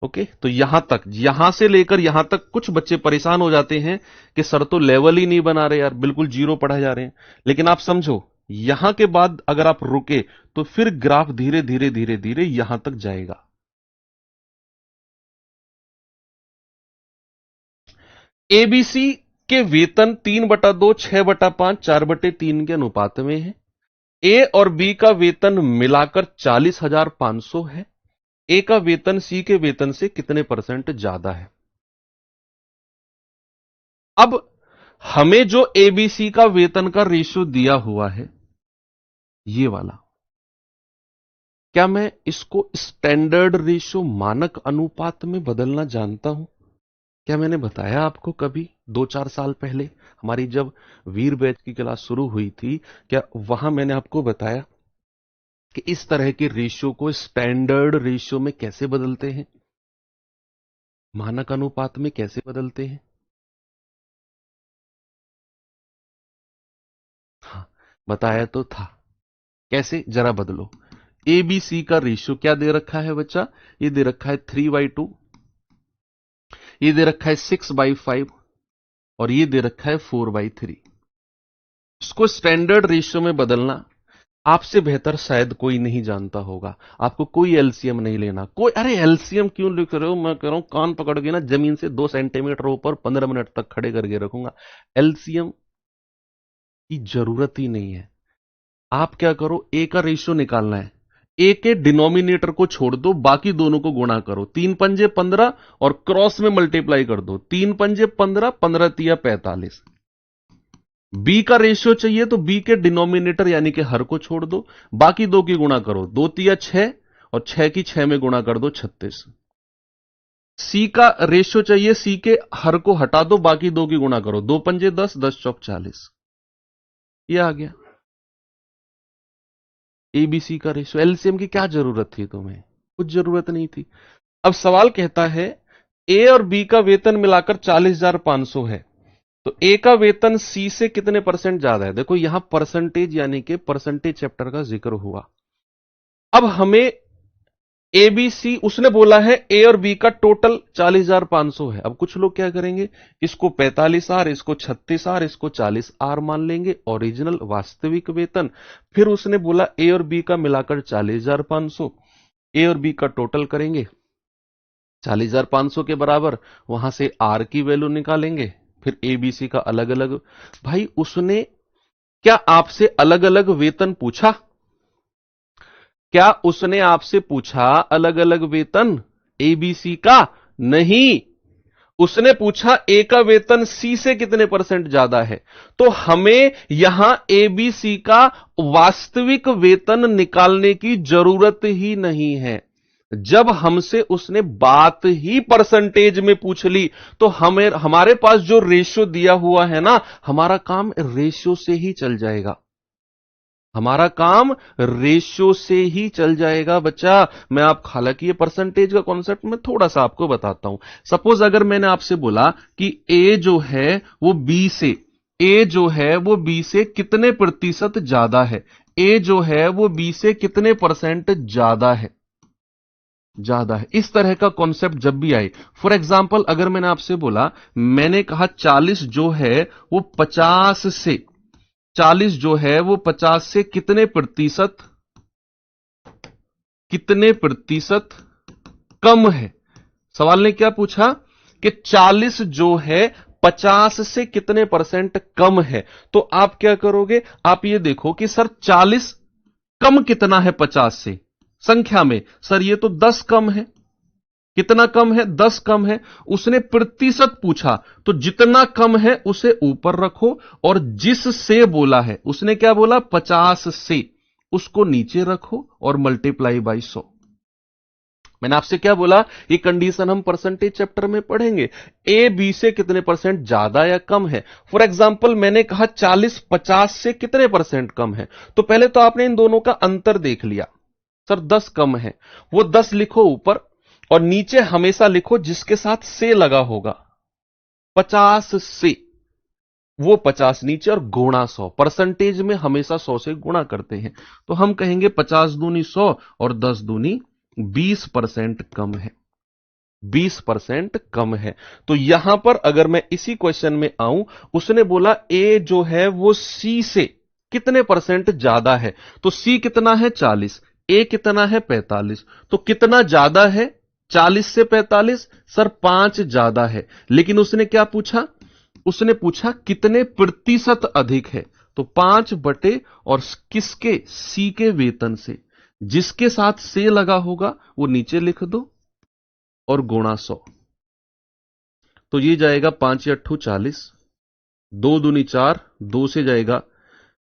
ओके, तो यहां तक, यहां से लेकर यहां तक कुछ बच्चे परेशान हो जाते हैं कि सर तो लेवल ही नहीं बना रहे यार, बिल्कुल जीरो पढ़ाए जा रहे हैं। लेकिन आप समझो, यहां के बाद अगर आप रुके तो फिर ग्राफ धीरे धीरे धीरे धीरे यहां तक जाएगा। एबीसी के वेतन 3/2, 6/5, 4/3 के अनुपात में है। ए और बी का वेतन मिलाकर 40,500 है। ए का वेतन सी के वेतन से कितने परसेंट ज्यादा है? अब हमें जो एबीसी का वेतन का रेशियो दिया हुआ है, ये वाला, क्या मैं इसको स्टैंडर्ड रेशियो मानक अनुपात में बदलना जानता हूं? क्या मैंने बताया आपको कभी 2-4 साल पहले हमारी जब वीर बैच की क्लास शुरू हुई थी, क्या वहां मैंने आपको बताया कि इस तरह के रेशियो को स्टैंडर्ड रेशियो में कैसे बदलते हैं, मानक अनुपात में कैसे बदलते हैं? हाँ, बताया तो था। कैसे? जरा बदलो। एबीसी का रेशियो क्या दे रखा है बच्चा? ये दे रखा है 3/2, ये दे रखा है 6/5 और ये दे रखा है 4/3। इसको स्टैंडर्ड रेशियो में बदलना आपसे बेहतर शायद कोई नहीं जानता होगा। आपको कोई एलसीएम नहीं लेना, कोई, अरे एलसीएम क्यों लिख रहे हो? मैं कह रहा हूं कान पकड़ के ना जमीन से 2 सेंटीमीटर ऊपर 15 मिनट तक खड़े करके रखूंगा। एलसीएम की जरूरत ही नहीं है। आप क्या करो, ए का रेशियो निकालना है, ए के डिनोमिनेटर को छोड़ दो, बाकी दोनों को गुणा करो। 3×5 = 15 और क्रॉस में मल्टीप्लाई कर दो। 3×5 = 15, 15×3 = 45। बी का रेशियो चाहिए तो बी के डिनोमिनेटर यानी कि हर को छोड़ दो, बाकी दो की गुणा करो। 2×3 = 6 और 6 की 6 में गुणा कर दो 36। सी का रेशियो चाहिए, सी के हर को हटा दो, बाकी दो की गुणा करो। 2×5 = 10, 10×4 = 40। ये आ गया एबीसी का रेशियो। एलसीएम की क्या जरूरत थी तुम्हें? कुछ जरूरत नहीं थी। अब सवाल कहता है ए और बी का वेतन मिलाकर 40,500 है, तो ए का वेतन सी से कितने परसेंट ज्यादा है? देखो यहां परसेंटेज यानी कि परसेंटेज चैप्टर का जिक्र हुआ। अब हमें एबीसी, उसने बोला है ए और बी का टोटल 40,500 है। अब कुछ लोग क्या करेंगे, इसको 45R, इसको 36R, इसको 40R मान लेंगे, ओरिजिनल वास्तविक वेतन। फिर उसने बोला ए और बी का मिलाकर 40,500, ए और बी का टोटल करेंगे 40,500 के बराबर, वहां से आर की वैल्यू निकालेंगे, फिर एबीसी का अलग अलग। भाई उसने क्या आपसे अलग अलग वेतन पूछा? क्या उसने आपसे पूछा अलग अलग वेतन एबीसी का? नहीं, उसने पूछा ए का वेतन सी से कितने परसेंट ज्यादा है। तो हमें यहां एबीसी का वास्तविक वेतन निकालने की जरूरत ही नहीं है। जब हमसे उसने बात ही परसेंटेज में पूछ ली, तो हमें, हमारे पास जो रेशियो दिया हुआ है ना, हमारा काम रेशियो से ही चल जाएगा। हमारा काम रेशियो से ही चल जाएगा बच्चा। मैं आप, हालांकि ये परसेंटेज का कॉन्सेप्ट मैं थोड़ा सा आपको बताता हूं। सपोज अगर मैंने आपसे बोला कि ए जो है वो बी से, ए जो है वो बी से कितने प्रतिशत ज्यादा है, ए जो है वो बी से कितने परसेंट ज्यादा है। ज्यादा है। इस तरह का कॉन्सेप्ट जब भी आए, फॉर एग्जाम्पल अगर मैंने आपसे बोला, मैंने कहा 40 जो है वो 50 से, 40 जो है वो 50 से कितने प्रतिशत कम है। सवाल ने क्या पूछा कि 40 जो है 50 से कितने परसेंट कम है। तो आप क्या करोगे, आप ये देखो कि सर 40 कम कितना है 50 से, संख्या में सर ये तो 10 कम है। कितना कम है, 10 कम है। उसने प्रतिशत पूछा, तो जितना कम है उसे ऊपर रखो, और जिससे बोला है, उसने क्या बोला 50 से, उसको नीचे रखो और मल्टीप्लाई बाई 100। मैंने आपसे क्या बोला, ये कंडीशन हम परसेंटेज चैप्टर में पढ़ेंगे। ए बी से कितने परसेंट ज्यादा या कम है। फॉर एग्जांपल मैंने कहा 40 50 से कितने परसेंट कम है, तो पहले तो आपने इन दोनों का अंतर देख लिया। सर 10 कम है, वो 10 लिखो ऊपर, और नीचे हमेशा लिखो जिसके साथ से लगा होगा, 50 से, वो 50 नीचे और गुणा 100। परसेंटेज में हमेशा 100 से गुणा करते हैं, तो हम कहेंगे 50 दूनी 100 और 10 दूनी 20% कम है। 20% कम है। तो यहां पर अगर मैं इसी क्वेश्चन में आऊं, उसने बोला ए जो है वो सी से कितने परसेंट ज्यादा है, तो सी कितना है 40, ए कितना है 45, तो कितना ज्यादा है 40 से 45, सर 5 ज्यादा है। लेकिन उसने क्या पूछा, उसने पूछा कितने प्रतिशत अधिक है, तो 5 बटे और किसके, सी के वेतन से, जिसके साथ से लगा होगा वो नीचे लिख दो और गुणा 100। तो ये जाएगा 5 या 8 40, 2 दूनी 4, 2 से जाएगा,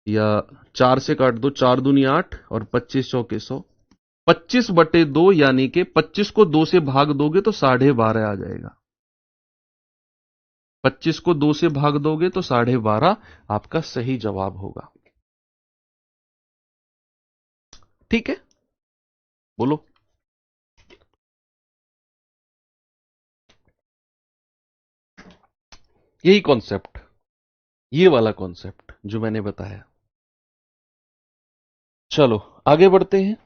या 4 से काट दो, 4 दूनी 8 और 25 चौके 100। 25 बटे 2 यानी कि 25 को 2 से भाग दोगे तो 12.5 आ जाएगा। 25 को 2 से भाग दोगे तो 12.5 आपका सही जवाब होगा। ठीक है, बोलो। यही कॉन्सेप्ट, ये वाला कॉन्सेप्ट जो मैंने बताया। चलो आगे बढ़ते हैं।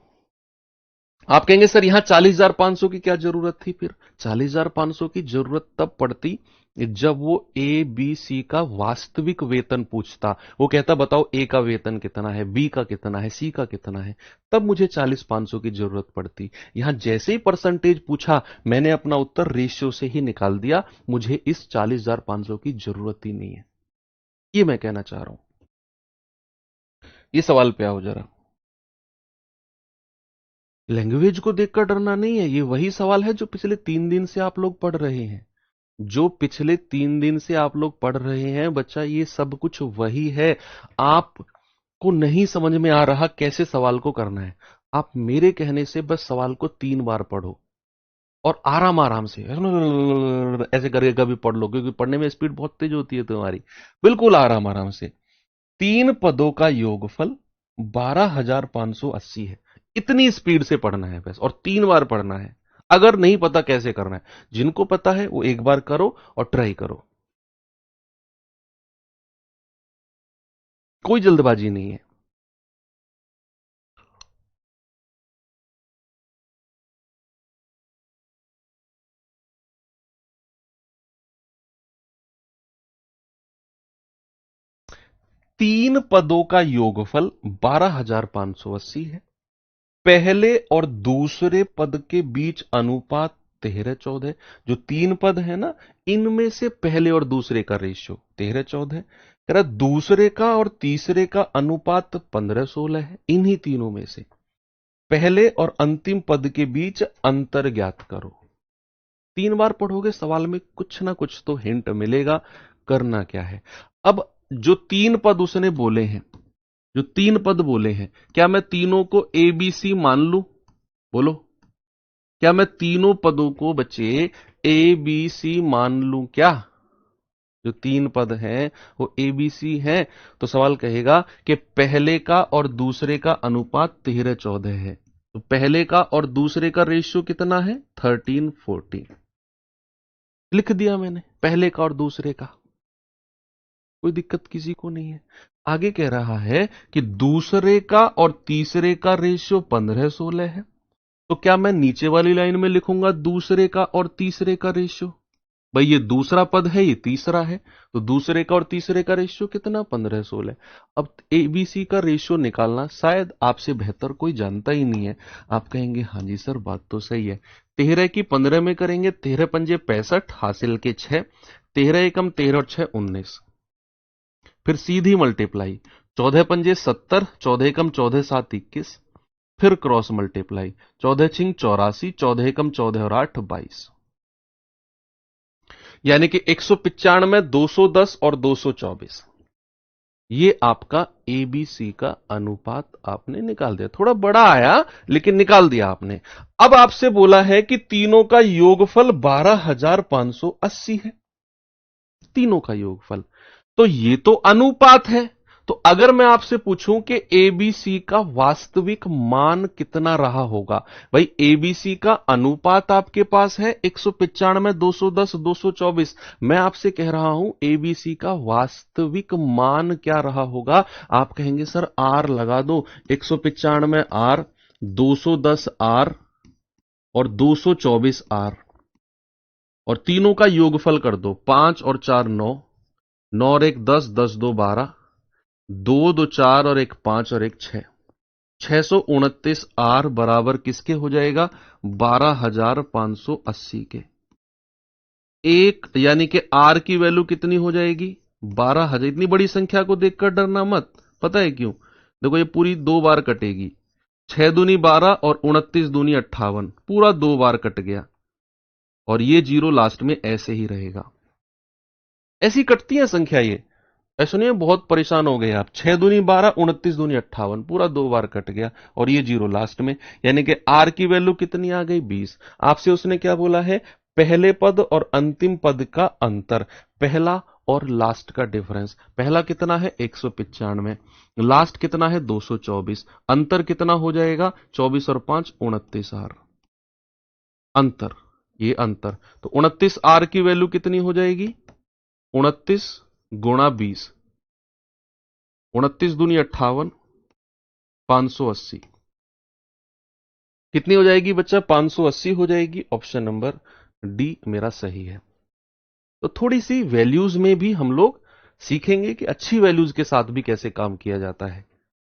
आप कहेंगे सर यहां 40,500 की क्या जरूरत थी, फिर 40,500 की जरूरत तब पड़ती जब वो ए बी सी का वास्तविक वेतन पूछता। वो कहता बताओ ए का वेतन कितना है, बी का कितना है, सी का कितना है, तब मुझे 40,500 की जरूरत पड़ती। यहां जैसे ही परसेंटेज पूछा, मैंने अपना उत्तर रेशियो से ही निकाल दिया, मुझे इस 40,500 की जरूरत ही नहीं है। ये मैं कहना चाह रहा हूं। ये सवाल पे आओ जरा। लैंग्वेज को देखकर डरना नहीं है, ये वही सवाल है जो पिछले 3 दिन से आप लोग पढ़ रहे हैं। जो पिछले 3 दिन से आप लोग पढ़ रहे हैं बच्चा, ये सब कुछ वही है। आपको नहीं समझ में आ रहा कैसे सवाल को करना है, आप मेरे कहने से बस सवाल को 3 बार पढ़ो, और आराम आराम से ऐसे करके कभी पढ़ लो, क्योंकि पढ़ने में स्पीड बहुत तेज होती है तुम्हारी। बिल्कुल आराम आराम से। 3 पदों का योगफल 12,580 है। इतनी स्पीड से पढ़ना है बस, और 3 बार पढ़ना है। अगर नहीं पता कैसे करना है, जिनको पता है वो एक बार करो और ट्राई करो। कोई जल्दबाजी नहीं है। तीन पदों का योगफल 12,580 है। पहले और दूसरे पद के बीच अनुपात 13-14। जो 3 पद है ना, इनमें से पहले और दूसरे का रेशियो 13-14 है। कह रहा दूसरे का और तीसरे का अनुपात 15-16 है। इन्हीं तीनों में से पहले और अंतिम पद के बीच अंतर ज्ञात करो। 3 बार पढ़ोगे, सवाल में कुछ ना कुछ तो हिंट मिलेगा। करना क्या है, अब जो 3 पद उसने बोले हैं, जो 3 पद बोले हैं, क्या मैं तीनों को ए बी सी मान लूं? बोलो, क्या मैं तीनों पदों को बच्चे ए बी सी मान लूं क्या? जो 3 पद हैं वो ए बी सी हैं, तो सवाल कहेगा कि पहले का और दूसरे का अनुपात 13-14 है। तो पहले का और दूसरे का रेशियो कितना है? 13-14। लिख दिया मैंने, पहले का और दूसरे का। कोई दिक्कत किसी को नहीं है। आगे कह रहा है कि दूसरे का और तीसरे का रेशियो 15-16 है। तो क्या मैं नीचे वाली लाइन में लिखूंगा दूसरे का और तीसरे का रेशियो? भाई ये दूसरा पद है, ये तीसरा है, तो दूसरे का और तीसरे का रेशियो कितना? 15-16। अब एबीसी का रेशियो निकालना शायद आपसे बेहतर कोई जानता ही नहीं है। आप कहेंगे हाँ जी सर बात तो सही है। 13 की 15 में करेंगे, 13 पंजे 65, हासिल के 6, 13 एकम 13 और 6 19। फिर सीधी मल्टीप्लाई, 14 पंजे 70, 14 एकम 14 7 21। फिर क्रॉस मल्टीप्लाई, 14 छिंग 84, 14 एकम 14 और 8 22। यानी कि 195, 210 और 224। ये आपका एबीसी का अनुपात आपने निकाल दिया। थोड़ा बड़ा आया लेकिन निकाल दिया आपने। अब आपसे बोला है कि तीनों का योगफल 12,580 है, तीनों का योगफल। तो ये तो अनुपात है। तो अगर मैं आपसे पूछूं कि एबीसी का वास्तविक मान कितना रहा होगा? भाई एबीसी का अनुपात आपके पास है 195, 210, 224। मैं आपसे कह रहा हूं एबीसी का वास्तविक मान क्या रहा होगा? आप कहेंगे सर आर लगा दो, 195 आर, 210 आर और 224 आर, और तीनों का योगफल कर दो। 5 और 4 9, 9 और 1 10, 10 2 12, 2 2 4 और 1 5 और 1 6। 629 आर बराबर किसके हो जाएगा? 12,580 के। एक यानी कि आर की वैल्यू कितनी हो जाएगी? 12,000। इतनी बड़ी संख्या को देखकर डरना मत, पता है क्यों? देखो ये पूरी दो बार कटेगी। 6 दूनी 12 और 29 दूनी 58, पूरा दो बार कट गया, और ये जीरो लास्ट में ऐसे ही रहेगा। ऐसी कटती है संख्या ये। ऐसा नहीं है बहुत परेशान हो गए आप। 6 दूनी 12, 29 दूनी 58, पूरा दो बार कट गया और ये जीरो लास्ट में। यानी कि आर की वैल्यू कितनी आ गई? 20। आपसे उसने क्या बोला है? पहले पद और अंतिम पद का अंतर, पहला और लास्ट का डिफरेंस। पहला कितना है? 195, लास्ट कितना है? 224। अंतर कितना हो जाएगा? 24 और 5 29 आर। अंतर, ये अंतर। तो 29 आर की वैल्यू कितनी हो जाएगी? 29 गुणा 20, 29 दूनी 58, 580। कितनी हो जाएगी बच्चा? 580 हो जाएगी। ऑप्शन नंबर डी मेरा सही है। तो थोड़ी सी वैल्यूज में भी हम लोग सीखेंगे कि अच्छी वैल्यूज के साथ भी कैसे काम किया जाता है।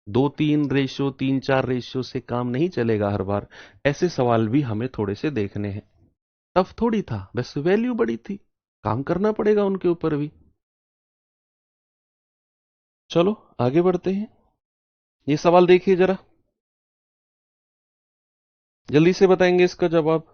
2-3 रेशियो, 3-4 रेशियो से काम नहीं चलेगा हर बार। ऐसे सवाल भी हमें थोड़े से देखने हैं। टफ थोड़ी था, बस वैल्यू बड़ी थी, काम करना पड़ेगा उनके ऊपर भी। चलो आगे बढ़ते हैं। ये सवाल देखिए जरा, जल्दी से बताएंगे इसका जवाब।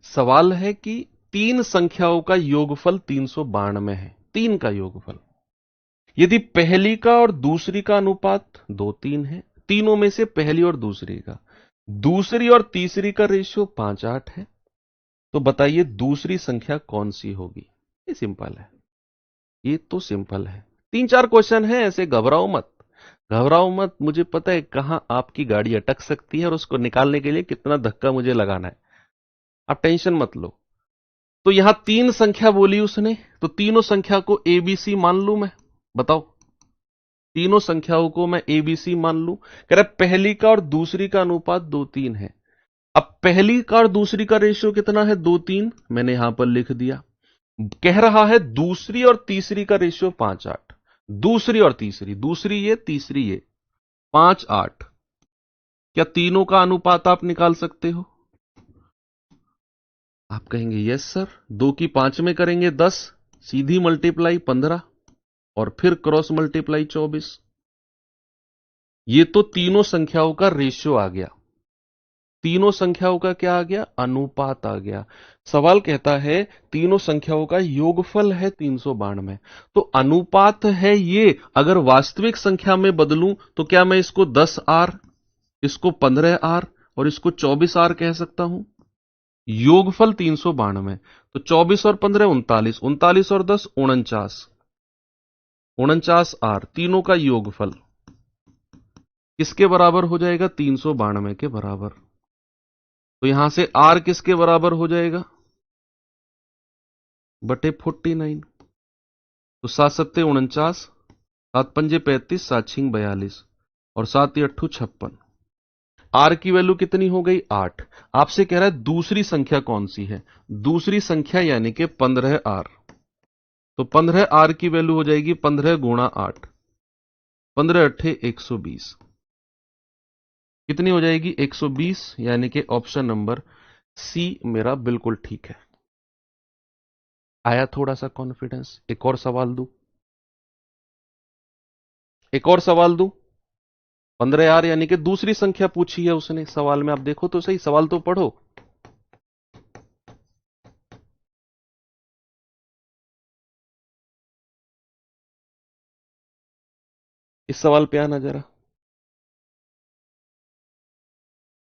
सवाल है कि तीन संख्याओं का योगफल 392 है, तीन का योगफल। यदि पहली का और दूसरी का अनुपात 2-3 है, तीनों में से पहली और दूसरी का, दूसरी और तीसरी का रेशियो 5-8 है, तो बताइए दूसरी संख्या कौन सी होगी? ये सिंपल है, ये तो सिंपल है। 3-4 क्वेश्चन है, ऐसे घबराओ मत, घबराओ मत। मुझे पता है कहां आपकी गाड़ी अटक सकती है और उसको निकालने के लिए कितना धक्का मुझे लगाना है। आप टेंशन मत लो। तो यहां तीन संख्या बोली उसने, तो तीनों संख्या को एबीसी मान लू मैं? बताओ, तीनों संख्याओं को मैं एबीसी मान लू? कह रहा पहली का और दूसरी का अनुपात 2-3 है। अब पहली का और दूसरी का रेशियो कितना है? 2-3, मैंने यहां पर लिख दिया। कह रहा है दूसरी और तीसरी का रेशियो 5-8। दूसरी और तीसरी, दूसरी ये तीसरी ये, 5-8। क्या तीनों का अनुपात आप निकाल सकते हो? आप कहेंगे यस सर। 2 की 5 में करेंगे 10, सीधी मल्टीप्लाई 15, और फिर क्रॉस मल्टीप्लाई 24। ये तो तीनों संख्याओं का रेशियो आ गया, तीनों संख्याओं का क्या आ गया? अनुपात आ गया। सवाल कहता है तीनों संख्याओं का योगफल है 392, तो अनुपात है ये। अगर वास्तविक संख्या में बदलूं तो क्या मैं इसको 10 आर, इसको 15 आर और इसको 24 आर कह सकता हूं? योगफल 392, तो 24 और 15 39, 39 और 10 49, 49 आर, तीनों का योगफल किसके बराबर हो जाएगा? 392 के बराबर। तो यहां से आर किसके बराबर हो जाएगा? बटे 49। तो 7 सत्ते 49, 7 पंजे 35, 7 छिंग 42 और 7 अट्ठू 56। आर की वैल्यू कितनी हो गई? 8। आपसे कह रहा है दूसरी संख्या कौन सी है? दूसरी संख्या यानी कि 15 आर। तो 15 आर की वैल्यू हो जाएगी 15 गुणा 8, 15 अट्ठे 120। कितनी हो जाएगी? 120। यानी कि ऑप्शन नंबर सी मेरा बिल्कुल ठीक है। आया थोड़ा सा कॉन्फिडेंस? एक और सवाल दूं? एक और सवाल दूं? 15 आर यानी कि दूसरी संख्या पूछी है उसने सवाल में। आप देखो तो सही, सवाल तो पढ़ो। इस सवाल पे आना जरा।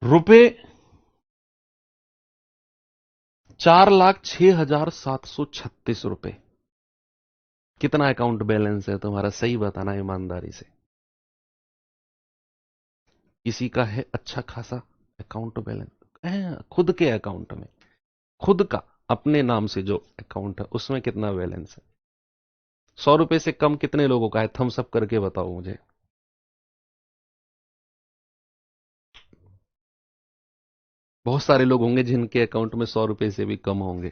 रुपए 4,06,736 रुपए। कितना अकाउंट बैलेंस है तुम्हारा? सही बताना ईमानदारी से। किसी का है अच्छा खासा अकाउंट बैलेंस? खुद के अकाउंट में, खुद का अपने नाम से जो अकाउंट है उसमें कितना बैलेंस है? 100 रुपए से कम कितने लोगों का है? थम्स अप करके बताओ मुझे। बहुत सारे लोग होंगे जिनके अकाउंट में 100 रुपए से भी कम होंगे।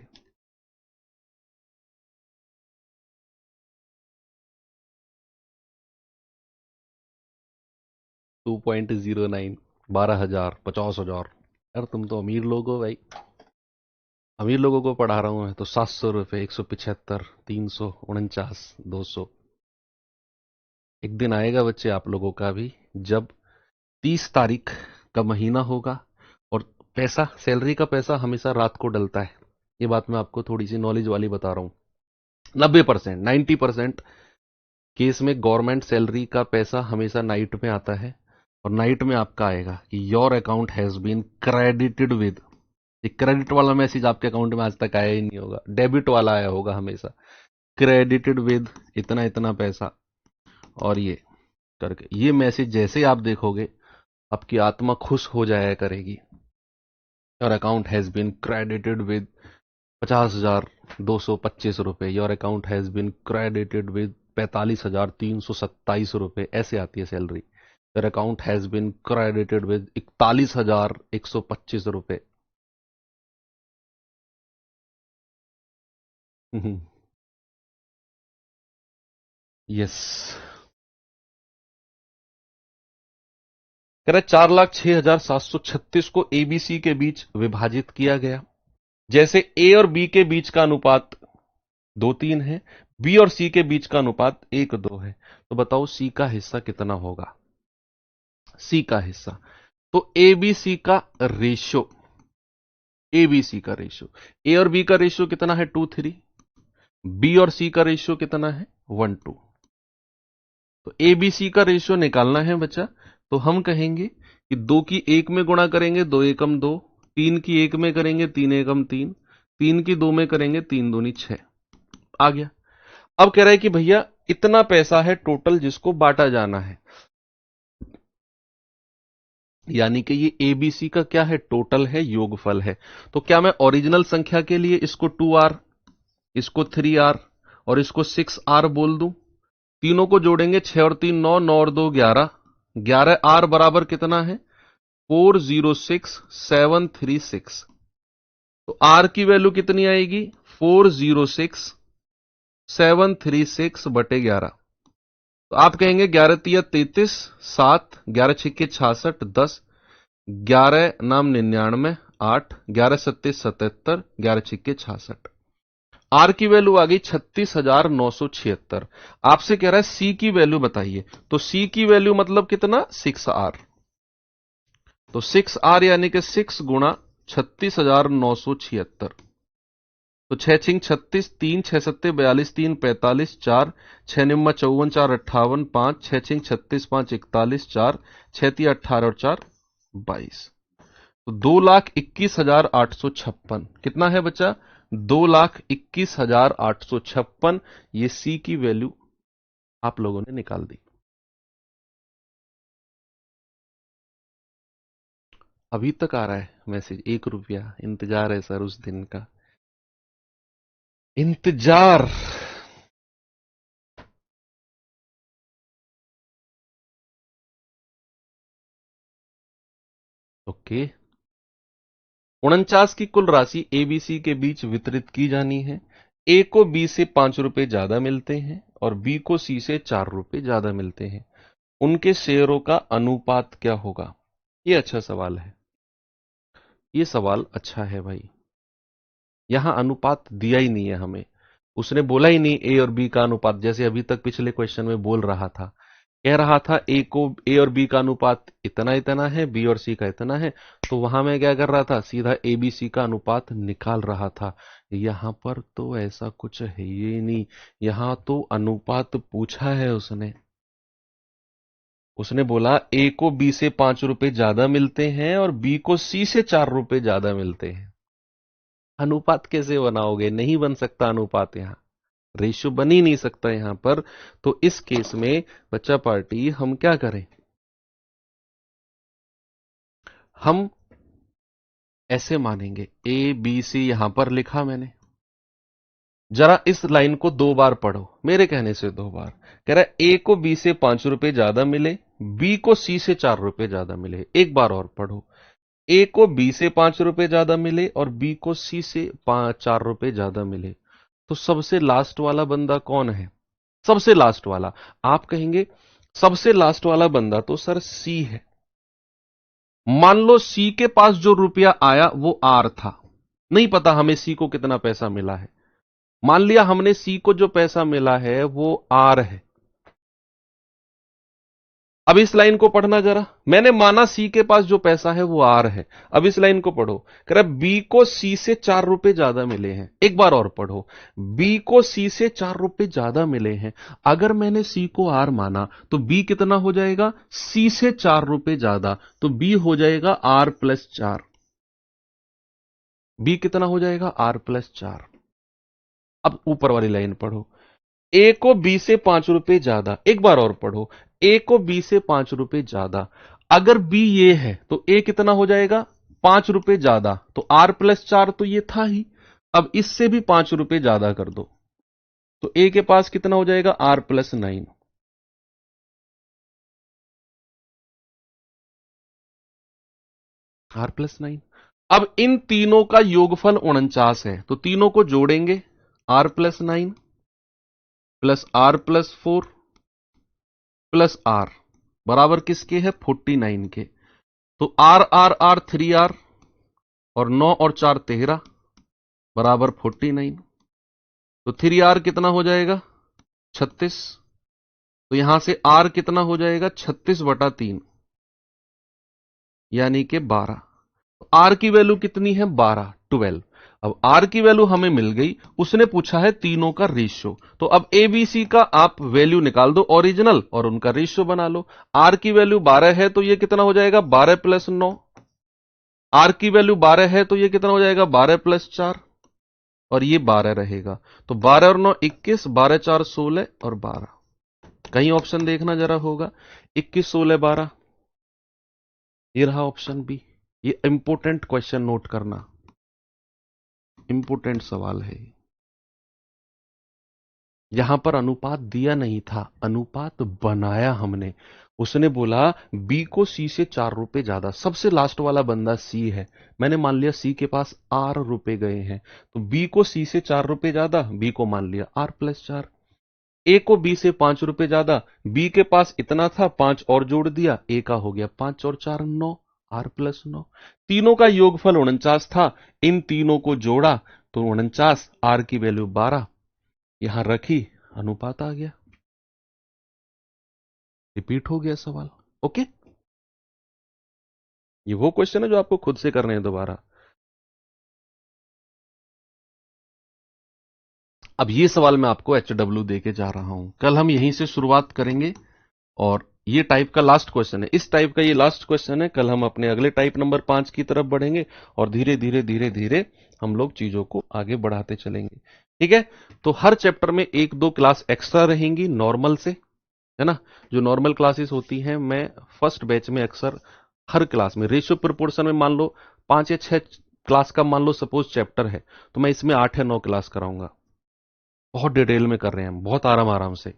2.09, 12,000, 50,000। यार तुम तो अमीर लोग हो भाई। अमीर लोगों को पढ़ा रहा हूं मैं तो। 700 रुपए, 175, 349, 200। एक दिन आएगा बच्चे आप लोगों का भी, जब 30 तारीख का महीना होगा और पैसा, सैलरी का पैसा हमेशा रात को डलता है। ये बात मैं आपको थोड़ी सी नॉलेज वाली बता रहा हूं। 90%, 90% केस में गवर्नमेंट सैलरी का पैसा हमेशा नाइट में आता है। और नाइट में आपका आएगा कि your account has been credited with. एक क्रेडिट वाला मैसेज आपके अकाउंट में आज तक आया ही नहीं होगा, डेबिट वाला आया होगा हमेशा। क्रेडिटेड विद इतना इतना पैसा, और ये करके ये मैसेज जैसे ही आप देखोगे आपकी आत्मा खुश हो जाया करेगी। Your account has been credited with 50,225 रुपए। Your account has been credited with 45,327 रुपए। ऐसे आती है salary. Your account has been credited with 41,125 रुपए। यस। कह रहा 4,06,736 को एबीसी के बीच विभाजित किया गया। जैसे ए और बी के बीच का अनुपात 2:3 है, बी और सी के बीच का अनुपात 1:2 है। तो बताओ सी का हिस्सा कितना होगा? सी का हिस्सा, तो एबीसी का रेशियो, एबीसी का रेशियो, ए और बी का रेशियो कितना है? 2:3। बी और सी का रेशियो कितना है? 1:2। तो एबीसी का रेशियो निकालना है बच्चा। तो हम कहेंगे कि 2 की 1 में गुणा करेंगे, 2 एकम 2। 3 की 1 में करेंगे, 3 एकम 3। 3 की 2 में करेंगे, 3 दूनी 6। आ गया। अब कह रहा है कि भैया इतना पैसा है टोटल जिसको बांटा जाना है। यानी कि ये एबीसी का क्या है? टोटल है, योगफल है। तो क्या मैं ओरिजिनल संख्या के लिए इसको 2R, इसको 3R और इसको 6R बोल दूं? तीनों को जोड़ेंगे, 6 और 3 9, 9 और 2 11। 11R बराबर कितना है? 406736। तो R की वैल्यू कितनी आएगी? 406736 बटे 11। तो आप कहेंगे 11 तिया 33, 7, 11 छिक्के 66, 10, 11 नाम 99, 8, 11 सत्ते 77, 11 छिक्के 66। आर की वैल्यू आ गई 36,976। आपसे कह रहा है सी की वैल्यू बताइए। तो सी की वैल्यू मतलब कितना? 6R। तो 6R यानी कि 6 गुणा 36,976। तो 6 छिंग 36, 3 6 सत्ते 42, 3 45, 4 6 निम्मा 54, 4 58, 5 6 छिंग 36, 5 41, 4 6 तिया 18 और 4 22। तो 2,21,856 कितना है बच्चा? 2,21,856। ये सी की वैल्यू आप लोगों ने निकाल दी। अभी तक आ रहा है मैसेज, 1 रुपया इंतजार है सर उस दिन का। इंतजार। ओके। 49 की कुल राशि ए बी सी के बीच वितरित की जानी है। ए को बी से 5 रुपए ज्यादा मिलते हैं और बी को सी से 4 रुपए ज्यादा मिलते हैं। उनके शेयरों का अनुपात क्या होगा? ये अच्छा सवाल है। ये सवाल अच्छा है भाई। यहां अनुपात दिया ही नहीं है हमें। उसने बोला ही नहीं ए और बी का अनुपात, जैसे अभी तक पिछले क्वेश्चन में बोल रहा था। कह रहा था ए और बी का अनुपात इतना इतना है, बी और सी का इतना है। तो वहां मैं क्या कर रहा था, सीधा ए बी सी का अनुपात निकाल रहा था। यहां पर तो ऐसा कुछ है ही नहीं। यहां तो अनुपात पूछा है उसने। उसने बोला ए को बी से 5 रुपए ज्यादा मिलते हैं और बी को सी से 4 रुपए ज्यादा मिलते हैं। अनुपात कैसे बनाओगे? नहीं बन सकता अनुपात, यहां रेशियो बन ही नहीं सकता यहां पर। तो इस केस में बच्चा पार्टी हम क्या करें? हम ऐसे मानेंगे, ए बी सी यहां पर लिखा मैंने। जरा इस लाइन को 2 बार पढ़ो, मेरे कहने से 2 बार। कह रहा है ए को बी से 5 रुपए ज्यादा मिले, बी को सी से 4 रुपए ज्यादा मिले। एक बार और पढ़ो। ए को बी से 5 रुपए ज्यादा मिले और बी को सी से 4 रुपए ज्यादा मिले। तो सबसे लास्ट वाला बंदा कौन है? सबसे लास्ट वाला। आप कहेंगे सबसे लास्ट वाला बंदा तो सर सी है। मान लो सी के पास जो रुपया आया वो आर था। नहीं पता हमें सी को कितना पैसा मिला है। मान लिया हमने सी को जो पैसा मिला है वो आर है। अब इस लाइन को पढ़ना जरा। मैंने माना सी के पास जो पैसा है वो आर है। अब इस लाइन को पढ़ो। कह रहा बी को सी से 4 रुपए ज्यादा मिले हैं। एक बार और पढ़ो। बी को सी से 4 रुपए ज्यादा मिले हैं। अगर मैंने सी को आर माना तो बी कितना हो जाएगा? सी से 4 रुपए ज्यादा। तो बी हो जाएगा आर प्लस 4। बी कितना हो जाएगा? R plus 4। अब ऊपर वाली लाइन पढ़ो। ए को बी से 5 रुपए ज्यादा। एक बार और पढ़ो। ए को बी से 5 रुपए ज्यादा। अगर बी ये है तो ए कितना हो जाएगा? 5 रुपए ज्यादा। तो आर प्लस 4 तो ये था ही। अब इससे भी 5 रुपए ज्यादा कर दो तो ए के पास कितना हो जाएगा? R plus 9। R plus 9। अब इन तीनों का योगफल 49 है तो तीनों को जोड़ेंगे। R plus 9 plus R plus 4 plus R बराबर किसके है? 49 के। तो आर आर आर 3R और 9 और 4 13 बराबर 49। तो 3R कितना हो जाएगा? 36। तो यहां से R कितना हो जाएगा? 36/3 यानी कि 12। तो R की वैल्यू कितनी है? 12। अब R की वैल्यू हमें मिल गई। उसने पूछा है तीनों का रेशियो। तो अब ABC का आप वैल्यू निकाल दो ओरिजिनल और उनका रेशियो बना लो। R की वैल्यू 12 है तो ये कितना हो जाएगा? 12 प्लस 9। R की वैल्यू 12 है तो ये कितना हो जाएगा? 12 प्लस 4 और ये 12 रहेगा। तो 12 और 9 21, 12 4 16 और 12। कहीं ऑप्शन देखना जरा होगा। 21 16 12। ये रहा ऑप्शन बी। ये इंपोर्टेंट क्वेश्चन नोट करना, इंपोर्टेंट सवाल है। यहां पर अनुपात दिया नहीं था, अनुपात बनाया हमने। उसने बोला बी को सी से 4 रुपए ज्यादा। सबसे लास्ट वाला बंदा सी है। मैंने मान लिया सी के पास आर रुपए गए हैं तो बी को सी से 4 रुपए ज्यादा, बी को मान लिया आर प्लस 4। ए को बी से 5 रुपए ज्यादा, बी के पास इतना था 5 और जोड़ दिया, ए का हो गया 5 और 4 9, आर प्लस 9। तीनों का योगफल 49 था। इन तीनों को जोड़ा तो 49, आर की वैल्यू 12 यहां रखी, अनुपात आ गया। रिपीट हो गया सवाल। ओके। ये वो क्वेश्चन है जो आपको खुद से करने हैं दोबारा। अब ये सवाल मैं आपको HW दे के जा रहा हूं। कल हम यहीं से शुरुआत करेंगे और ये टाइप का लास्ट क्वेश्चन है। इस टाइप का ये लास्ट क्वेश्चन है। कल हम अपने अगले टाइप नंबर 5 की तरफ बढ़ेंगे और धीरे धीरे धीरे धीरे हम लोग चीजों को आगे बढ़ाते चलेंगे। ठीक है। तो हर चैप्टर में 1-2 क्लास एक्स्ट्रा रहेंगी नॉर्मल से, है ना। जो नॉर्मल क्लासेस होती हैं मैं फर्स्ट बैच में अक्सर हर क्लास में रेशियो प्रोपोर्शन में मान लो 5 या 6 क्लास का मान लो सपोज चैप्टर है तो मैं इसमें 8 या 9 क्लास कराऊंगा। बहुत डिटेल में कर रहे हैं हम, बहुत आराम आराम से।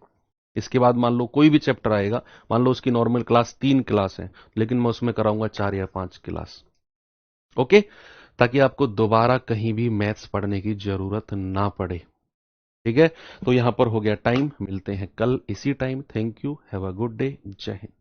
इसके बाद मान लो कोई भी चैप्टर आएगा, मान लो उसकी नॉर्मल क्लास 3 क्लास है, लेकिन मैं उसमें कराऊंगा 4 या 5 क्लास। ओके, ताकि आपको दोबारा कहीं भी मैथ्स पढ़ने की जरूरत ना पड़े। ठीक है, तो यहां पर हो गया टाइम, मिलते हैं कल इसी time. Thank you, have a good day, जय हिंद।